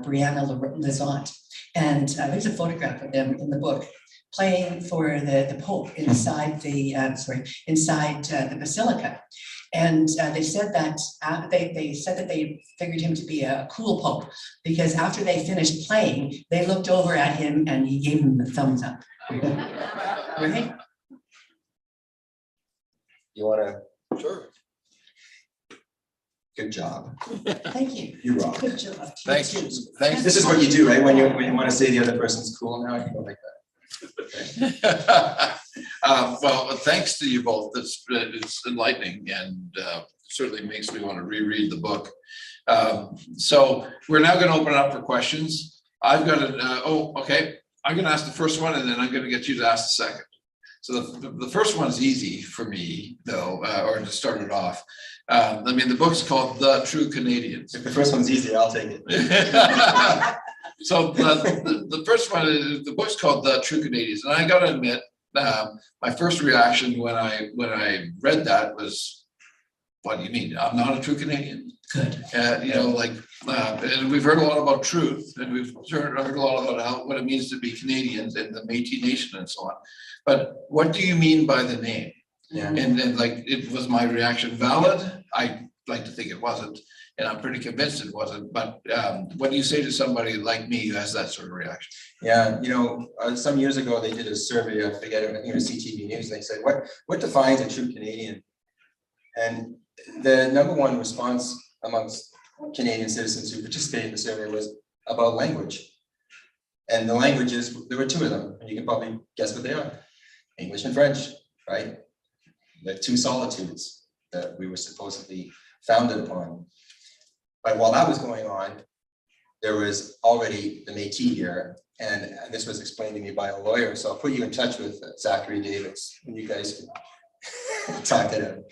Brianna Lizotte. And there's a photograph of them in the book playing for the Pope inside the basilica. And they said that they figured him to be a cool Pope because after they finished playing, they looked over at him and he gave them the thumbs up. Right?
You want to?
Sure.
Good job.
Thank you.
You rock.
Good job.
Thanks. Thanks.
This is what you do, right? When you want to say the other person's cool now, you go like that.
Well, thanks to you both. It's enlightening and certainly makes me want to reread the book. So we're now going to open it up for questions. I've got okay. I'm going to ask the first one and then I'm going to get you to ask the second. So the first one's easy for me, though, or to start it off. I mean, the book's called The True Canadians.
If the first one's easy, I'll take it.
So the first one is, the book's called The True Canadians. And I got to admit, my first reaction when I read that was, what do you mean? I'm not a true Canadian.
Good.
And we've heard a lot about truth, and we've heard a lot about what it means to be Canadians and the Métis Nation and so on. But what do you mean by the name?
Yeah.
And then, like, it was my reaction valid? I like to think it wasn't, and I'm pretty convinced it wasn't. But what do you say to somebody like me who has that sort of reaction?
Yeah, some years ago they did a survey. I forget it. I think it was CTV News. And they said, "What defines a true Canadian?" And the number one response amongst Canadian citizens who participated in the survey was about language. And the languages, there were two of them, and you can probably guess what they are: English and French, right? The two solitudes that we were supposedly founded upon. But while that was going on, there was already the Métis here, and this was explained to me by a lawyer. So I'll put you in touch with Zachary Davis, and you guys can talk to him.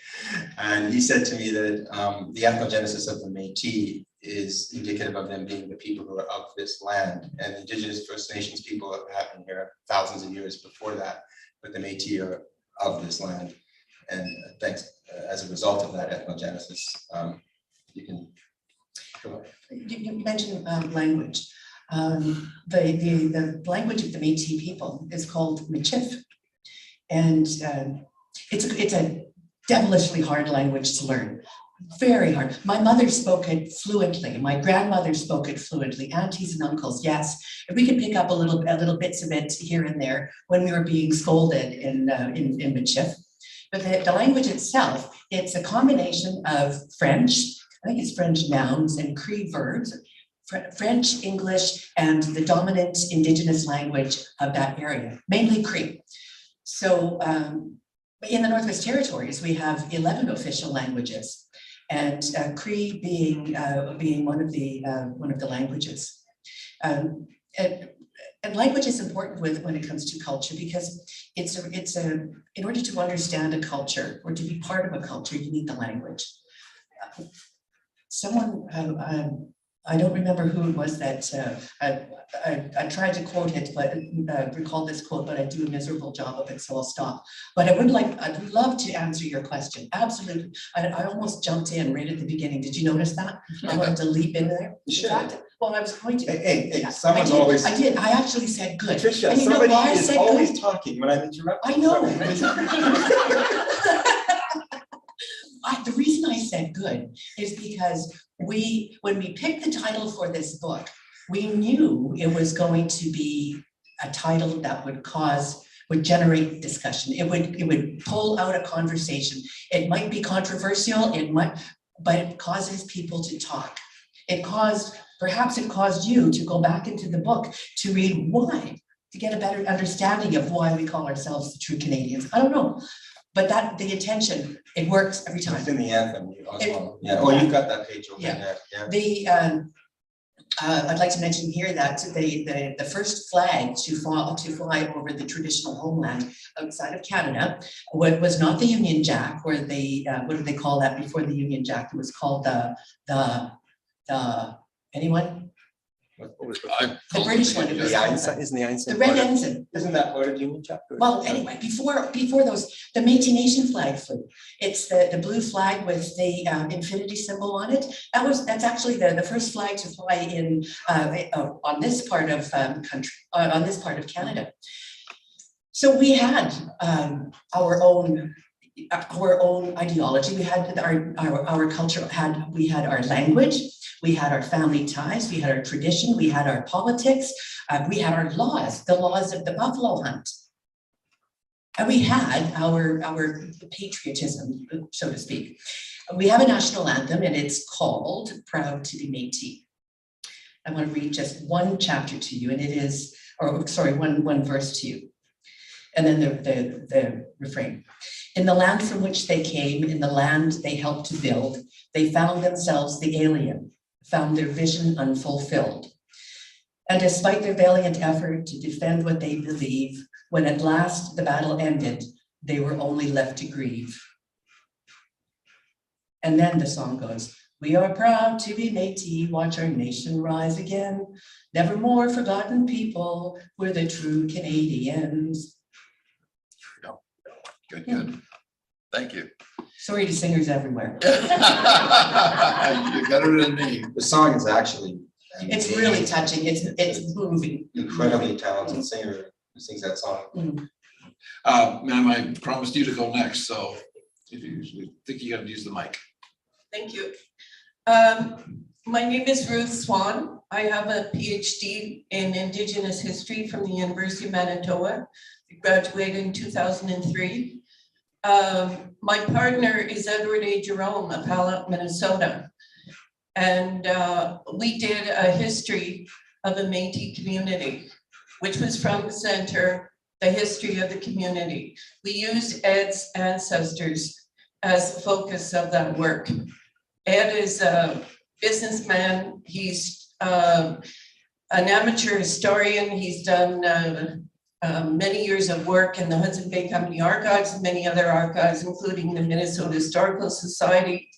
And he said to me that the ethnogenesis of the Métis is indicative of them being the people who are of this land, and Indigenous First Nations people have been here thousands of years before that, but the Métis are of this land. And thanks, as a result of that ethnogenesis, you can go ahead.
You mentioned language. The language of the Métis people is called Michif. And it's a devilishly hard language to learn. Very hard. My mother spoke it fluently. My grandmother spoke it fluently. Aunties and uncles, yes. And we could pick up a little bits of it here and there when we were being scolded in Michif. But the language itself, it's a combination of French, I think it's French nouns and Cree verbs, French, English, and the dominant Indigenous language of that area, mainly Cree. So in the Northwest Territories, we have 11 official languages, and Cree being one of the languages. And language is important when it comes to culture, because in order to understand a culture or to be part of a culture, you need the language. Someone, I don't remember who it was that I tried to quote it, but recall this quote, but I do a miserable job of it, so I'll stop. But I'd love to answer your question. Absolutely. I almost jumped in right at the beginning. Did you notice that? I wanted to leap in there.
You should.
Well, I was going to.
Hey,
Yeah,
someone's
I did.
always.
I did. I actually said good.
Patricia,
And you know
somebody
why I
is
said
always
good?
talking when I'm interrupting.
I know.
So-
The reason I said good is because when we picked the title for this book, we knew it was going to be a title that would generate discussion. It would pull out a conversation. It might be controversial, but it causes people to talk. Perhaps it caused you to go back into the book to read why, to get a better understanding of why we call ourselves the true Canadians. I don't know. but that, the intention, it works every time.
It's in the anthem as well. Yeah, oh, you've got that page over
Yeah.
there, yeah.
The, I'd like to mention here that the first flag to fly over the traditional homeland outside of Canada was not the Union Jack, or the, what did they call that before the Union Jack? It was called the anyone? The British one. It was
The
called
ensign, isn't the ensign?
the red
part of-
ensign.
Isn't that part of Union Jack?
Well, anyway, before those, the Métis Nation flag flew. It's the blue flag with the infinity symbol on it. That's actually the first flag to fly in on this part of country, on this part of Canada. So we had our own ideology. We had our culture. We had our language. We had our family ties. We had our tradition. We had our politics. We had our laws, the laws of the buffalo hunt. And we had our patriotism, so to speak. We have a national anthem, and it's called Proud to be Métis. I want to read just one chapter to you, and it is, or sorry, one verse to you. And then the refrain. In the land from which they came, in the land they helped to build, they found themselves the alien, found their vision unfulfilled. And despite their valiant effort to defend what they believe, when at last the battle ended, they were only left to grieve. And then the song goes, we are proud to be Métis, watch our nation rise again. Nevermore forgotten people, we're the true Canadians.
Good. Thank you.
Sorry to singers everywhere.
You got it in me.
The song is actually.
It's really touching, it's moving.
Incredibly talented singer who sings that song.
Ma'am, I promised you to go next, so if you think you gotta use the mic.
Thank you. My name is Ruth Swan. I have a PhD in Indigenous history from the University of Manitoba. I graduated in 2003. My partner is Edward A. Jerome of Hallett, Minnesota. And we did a history of a Métis community, which was from the center, the history of the community. We used Ed's ancestors as the focus of that work. Ed is a businessman. He's an amateur historian. He's done many years of work in the Hudson Bay Company Archives and many other archives, including the Minnesota Historical Society.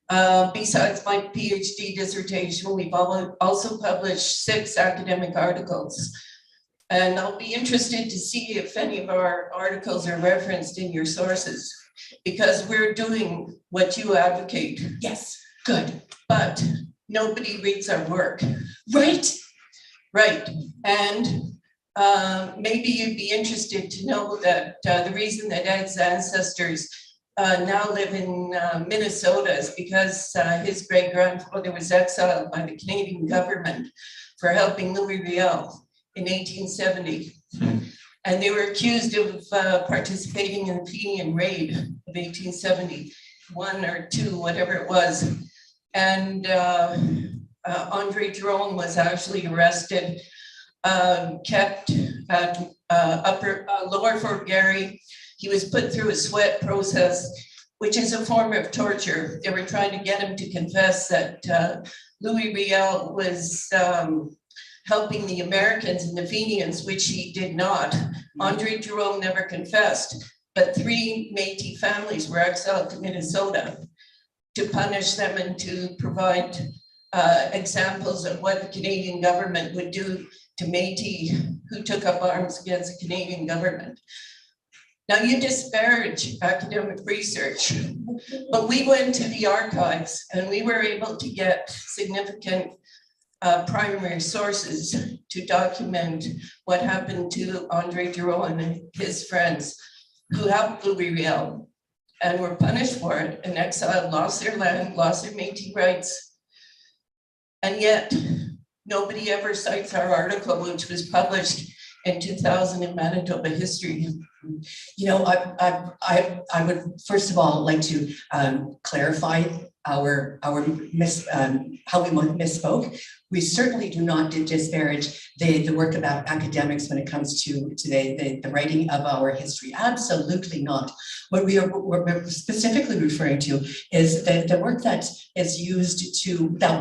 Besides my PhD dissertation, we've also published 6 academic articles. And I'll be interested to see if any of our articles are referenced in your sources, because we're doing what you advocate.
Yes, good.
But nobody reads our work.
Right.
Right. And maybe you'd be interested to know that the reason that Ed's ancestors now live in Minnesota is because his great-grandfather was exiled by the Canadian government for helping Louis Riel in 1870. And they were accused of participating in the Fenian raid of 1871 or 2, whatever it was. And Andre Jerome was actually arrested, kept at Lower Fort Garry. He was put through a sweat process, which is a form of torture. They were trying to get him to confess that Louis Riel was helping the Americans and the Fenians, which he did not. Andre Jerome never confessed, but 3 Métis families were exiled to Minnesota to punish them and to provide examples of what the Canadian government would do to Métis who took up arms against the Canadian government. Now, you disparage academic research, but we went to the archives and we were able to get significant primary sources to document what happened to Andre Jerome and his friends who helped Louis Riel and were punished for it and exiled, lost their land, lost their Métis rights. And yet nobody ever cites our article, which was published in 2000 in Manitoba history?
You know, I would first of all like to clarify how we misspoke. We certainly do not disparage the work of academics when it comes to the writing of our history. Absolutely not. What we're specifically referring to is the work that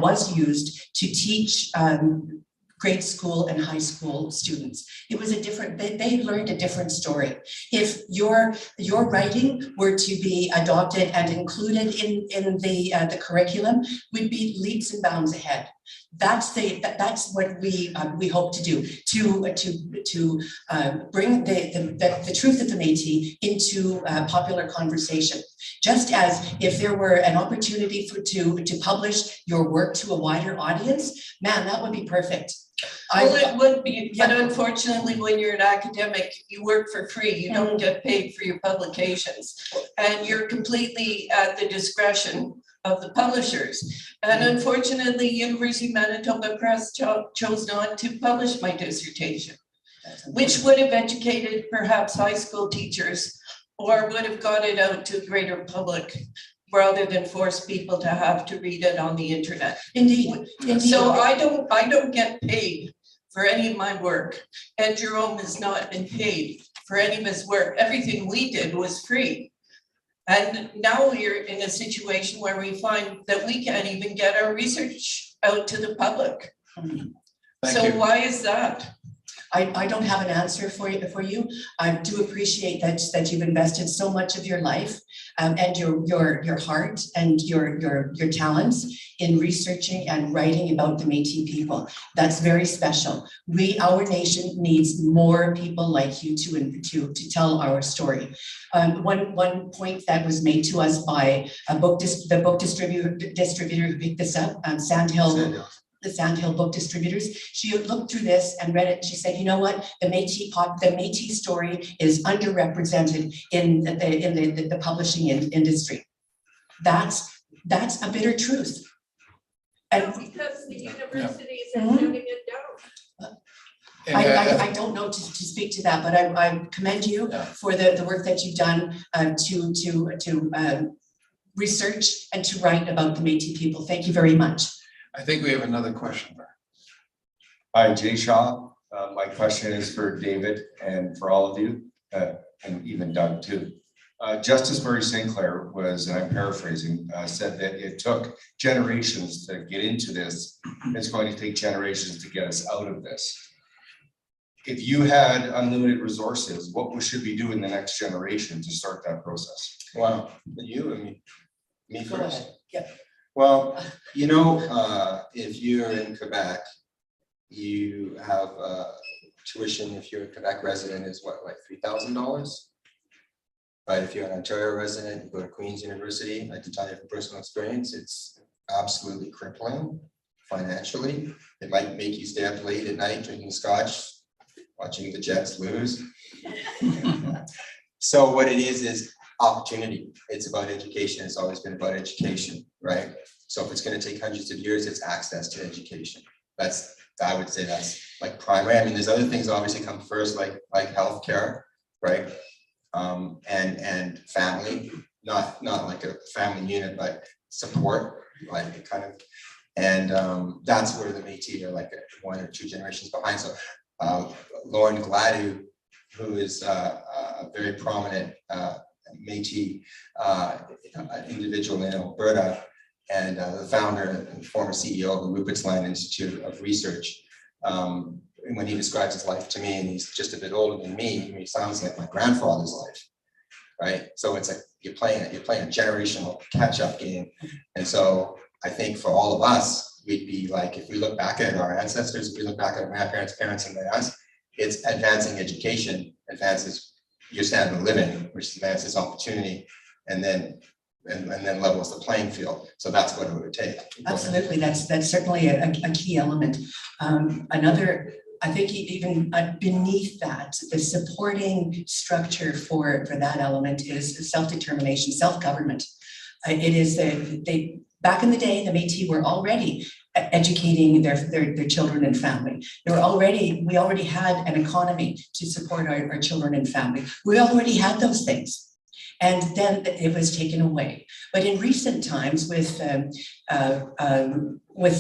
was used to teach grade school and high school students. It was a different, they learned a different story. If your writing were to be adopted and included in the curriculum, we'd be leaps and bounds ahead. That's what we hope to do, to bring the truth of the Métis into popular conversation. Just as if there were an opportunity to publish your work to a wider audience, man, that would be perfect.
Well, it would be, but unfortunately, when you're an academic, you work for free. You don't get paid for your publications, and you're completely at the discretion of the publishers. And unfortunately, University of Manitoba Press chose not to publish my dissertation, which would have educated perhaps high school teachers or would have got it out to the greater public rather than force people to have to read it on the internet.
Indeed.
So I don't get paid for any of my work, and Jerome has not been paid for any of his work. Everything we did was free. And now we're in a situation where we find that we can't even get our research out to the public. So why is that?
I don't have an answer for you. I do appreciate that you've invested so much of your life and your heart and your talents in researching and writing about the Métis people. That's very special. Our nation needs more people like you to tell our story. One point that was made to us by the book distributor who picked this up, the Sandhill book distributors. She looked through this and read it. She said, you know what? The Métis story is underrepresented in the publishing industry. That's a bitter truth. And
because the universities are shutting it down.
I don't know to speak to that, but I commend you for the work that you've done to research and to write about the Métis people. Thank you very much.
I think we have another question there.
Hi, Jay Shaw. My question is for David and for all of you, and even Doug too. Justice Murray Sinclair was, and I'm paraphrasing, said that it took generations to get into this. It's going to take generations to get us out of this. If you had unlimited resources, what should we do in the next generation to start that process?
Wow, you and me
Go
first.
ahead. Yep.
Well, you know, if you're in Quebec, you have tuition, if you're a Quebec resident, is what, like $3,000? Right, if you're an Ontario resident, you go to Queen's University, I can tell you from personal experience, it's absolutely crippling financially. It might make you stay up late at night drinking scotch, watching the Jets lose. So what it is opportunity. It's about education. It's always been about education, right? So if it's going to take hundreds of years, it's access to education. I would say that's like primary. I mean, there's other things obviously come first, like healthcare, right? And family, not like a family unit, but support, like kind of, and that's where the Métis are like 1 or 2 generations behind. So Lauren Gladue, who is a very prominent Métis individual in Alberta, and the founder and former CEO of the Rupert's Land Institute of Research. When he describes his life to me, and he's just a bit older than me, he sounds like my grandfather's life, right? So it's like you're playing a generational catch-up game. And so I think for all of us, we'd be like, if we look back at our ancestors, if we look back at my parents' parents, and us, it's advancing education, advances your standard of living, which advances opportunity, and then levels the playing field. So that's what it would take.
Absolutely, that's certainly a key element. Another, I think even beneath that, the supporting structure for that element is self-determination, self-government. It is back in the day, the Métis were already educating their children and family. We already had an economy to support our children and family. We already had those things. And then it was taken away. But in recent times, with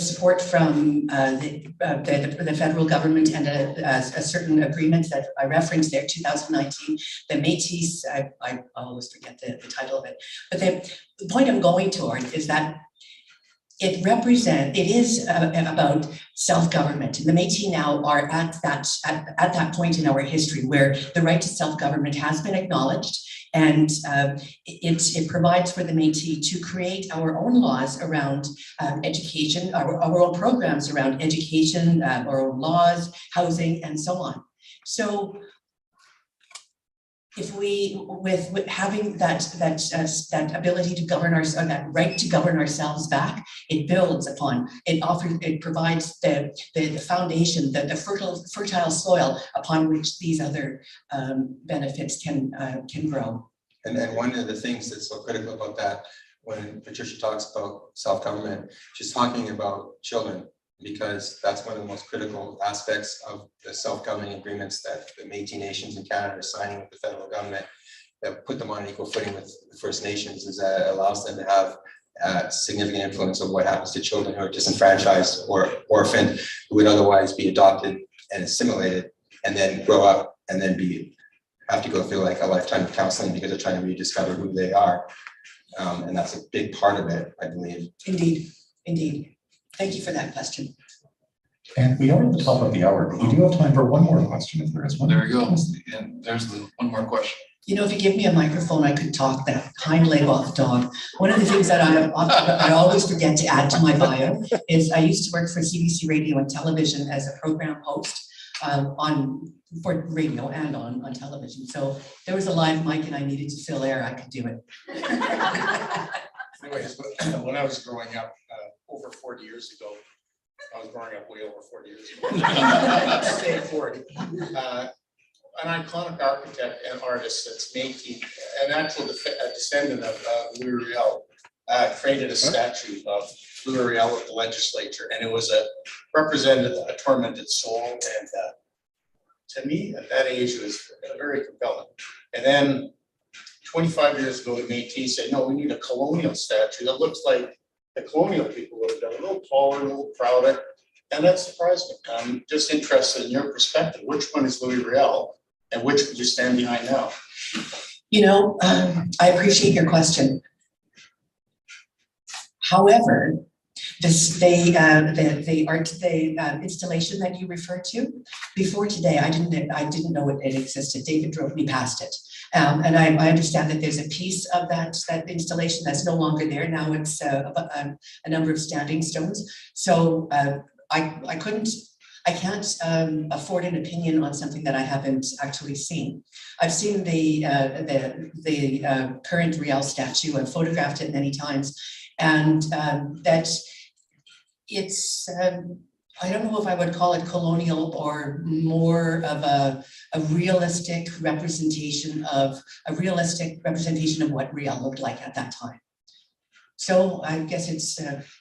support from the federal government and a certain agreement that I referenced there, 2019, the Métis, I always forget the title of it. But the point I'm going toward is that it is about self-government. And the Métis now are at that point in our history where the right to self-government has been acknowledged. And it provides for the Métis to create our own laws around education, our own programs around education, our own laws, housing, and so on. So if we, with having that ability to govern ourselves, that right to govern ourselves back, it builds upon, it provides the foundation, the fertile soil upon which these other benefits can grow.
And one of the things that's so critical about that, when Patricia talks about self-government, she's talking about children, because that's one of the most critical aspects of the self-governing agreements that the Métis Nations in Canada are signing with the federal government that put them on an equal footing with the First Nations, is that it allows them to have significant influence of what happens to children who are disenfranchised or orphaned, who would otherwise be adopted and assimilated and then grow up and then have to go through like a lifetime of counseling because they're trying to rediscover who they are. And that's a big part of it, I believe.
Indeed, indeed. Thank you for that question.
And we are at the top of the hour, but we do have time for one more question if there is one.
There we go. And there's one more question.
You know, if you give me a microphone, I could talk that hind leg off dog. One of the things that I always forget to add to my bio is I used to work for CBC Radio and Television as a program host for radio and on television. So if there was a live mic and I needed to fill air, I could do it.
Anyways, when I was growing up over 40 years ago, I was growing up way over 40 years ago. Let's say 40. An iconic architect and artist that's Métis, an actual descendant of Louis Riel, created a statue of Louis Riel at the legislature, and it was represented a tormented soul. And to me, at that age, it was very compelling. And then 25 years ago, the Métis said, no, we need a colonial statue that looks like the colonial people would have done, a little taller, a little prouder. And that surprised me. I'm just interested in your perspective. Which one is Louis Riel and which would you stand behind now?
You know, I appreciate your question. However, the installation that you referred to before today, I didn't know it existed. David drove me past it. And I understand that there's a piece of that installation that's no longer there. Now it's a number of standing stones. So I can't afford an opinion on something that I haven't actually seen. I've seen the current Riel statue. I've photographed it many times, and that it's I don't know if I would call it colonial or more of a realistic representation of what Riel looked like at that time. So I guess it's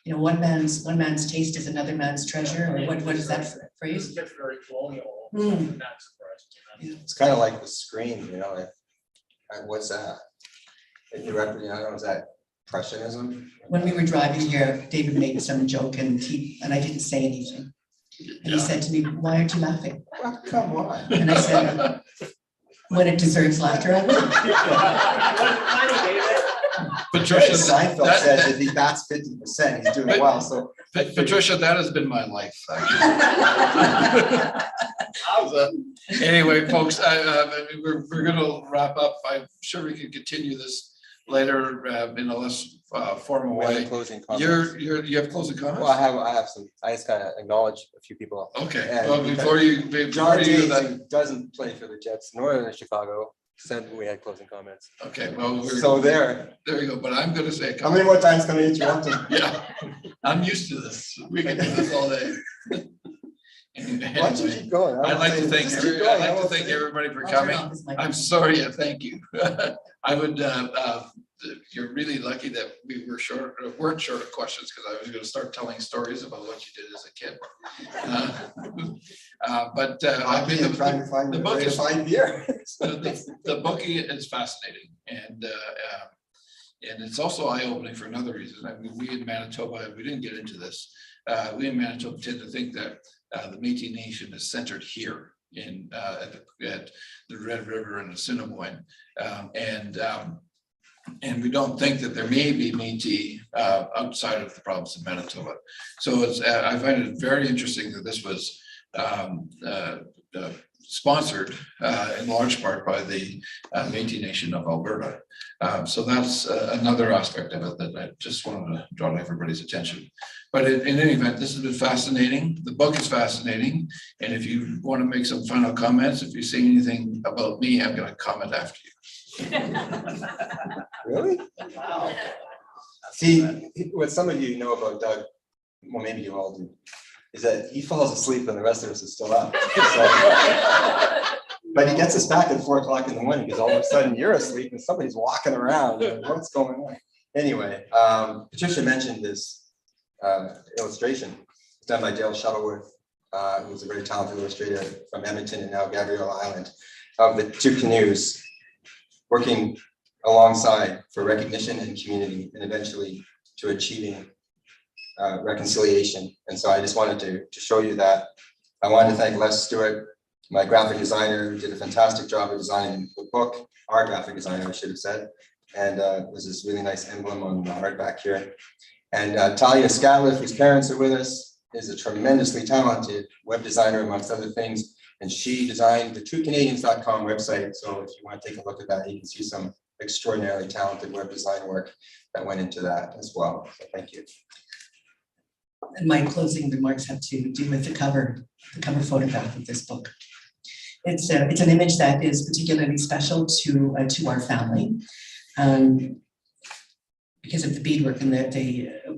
one man's taste is another man's treasure, or what is that phrase?
It gets very colonial. And that's surprising.
It's kind of like the screen, what's that? Is that Impressionism?
When we were driving here, David made some joke and I didn't say anything. And he said to me, "Why aren't you laughing?"
Well, come on.
And I said, "When it deserves laughter, I will."
Patricia,
Seinfeld says if he bats 50%, he's doing well. So
Patricia, that has been my life. Anyway, folks, we're going to wrap up. I'm sure we can continue this later in a less formal way.
Closing comments.
You have closing comments?
Well, I have some. I just gotta acknowledge a few people.
Okay.
And
Well, before you
John doesn't play for the Jets nor in Chicago. Said we had closing comments.
Okay. Well,
So there
you go. But I'm going to say.
How many more times can we interrupt him?
Yeah, I'm used to this. We can do this all day. Anyway,
Why don't you keep going?
I'd like to thank everybody for coming. I'm sorry and thank you. I would you're really lucky that we weren't short of questions, because I was going to start telling stories about what you did as a kid. I mean,
trying to find
the
a
book
way to
is
find beer.
the book is fascinating, and it's also eye-opening for another reason. I mean, we in Manitoba, we didn't get into this. We in Manitoba tend to think that the Métis Nation is centered here in at the Red River and the Assiniboine, and we don't think that there may be Métis outside of the province of Manitoba. So it's I find it very interesting that this was sponsored in large part by the Métis Nation of Alberta. So that's another aspect of it that I just wanted to draw everybody's attention. But in any event, this has been fascinating. The book is fascinating. And if you want to make some final comments, if you say anything about me, I'm going to comment after you.
Really? Wow. See, what some of you know about Doug, well, maybe you all do, is that he falls asleep and the rest of us is still up. So, but he gets us back at 4 o'clock in the morning because all of a sudden you're asleep and somebody's walking around. What's going on? Anyway, Patricia mentioned this illustration. It's done by Dale Shuttleworth, who's a very talented illustrator from Edmonton and now Gabriel Island, of the two canoes working alongside for recognition and community, and eventually to achieving reconciliation. And so I just wanted to show you that. I wanted to thank Les Stewart, my graphic designer, who did a fantastic job of designing the book, our graphic designer, I should have said. And there's this really nice emblem on the hardback here. And Talia Scatliff, whose parents are with us, is a tremendously talented web designer, amongst other things. And she designed the truecanadians.com website. So if you want to take a look at that, you can see some extraordinarily talented web design work that went into that as well. So thank you.
And my closing remarks have to do with the cover photograph of this book. It's an image that is particularly special to our family because of the beadwork and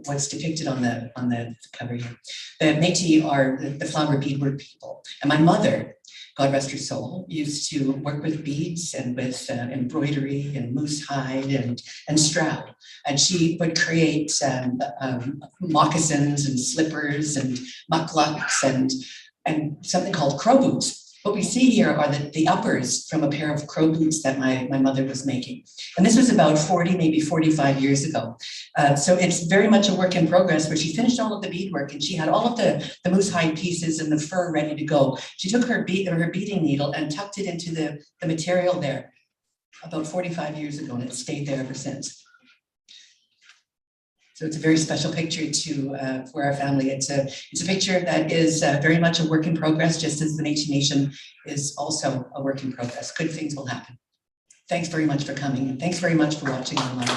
what's depicted on the cover here. The Métis are the flower beadwork people, and my mother, God rest her soul, used to work with beads and with embroidery and moose hide and stroud. And she would create moccasins and slippers and mucklucks and something called crow boots. What we see here are the uppers from a pair of crow boots that my mother was making. And this was about 40, maybe 45 years ago. So it's very much a work in progress, where she finished all of the beadwork and she had all of the moose hide pieces and the fur ready to go. She took her beading needle and tucked it into the material there about 45 years ago, and it's stayed there ever since. So it's a very special picture for our family. It's a picture that is very much a work in progress, just as the Métis Nation is also a work in progress. Good things will happen. Thanks very much for coming, and thanks very much for watching online.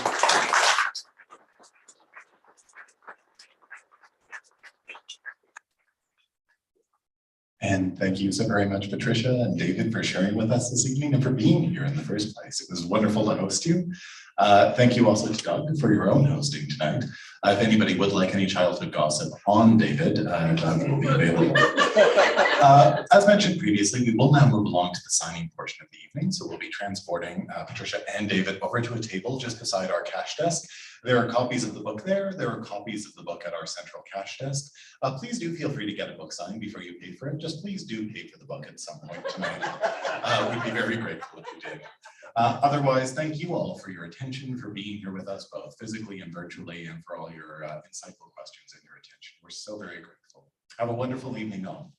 And thank you so very much, Patricia and David, for sharing with us this evening and for being here in the first place. It was wonderful to host you. Thank you also to Doug for your own hosting tonight. If anybody would like any childhood gossip on David, Doug will be available. As mentioned previously, we will now move along to the signing portion of the evening. So we'll be transporting Patricia and David over to a table just beside our cash desk. There are copies of the book there. There are copies of the book at our central cash desk. Please do feel free to get a book signed before you pay for it. Just please do pay for the book at some point tonight. We'd be very grateful if you did. Otherwise, thank you all for your attention, for being here with us, both physically and virtually, and for all your insightful questions and your attention. We're so very grateful. Have a wonderful evening all.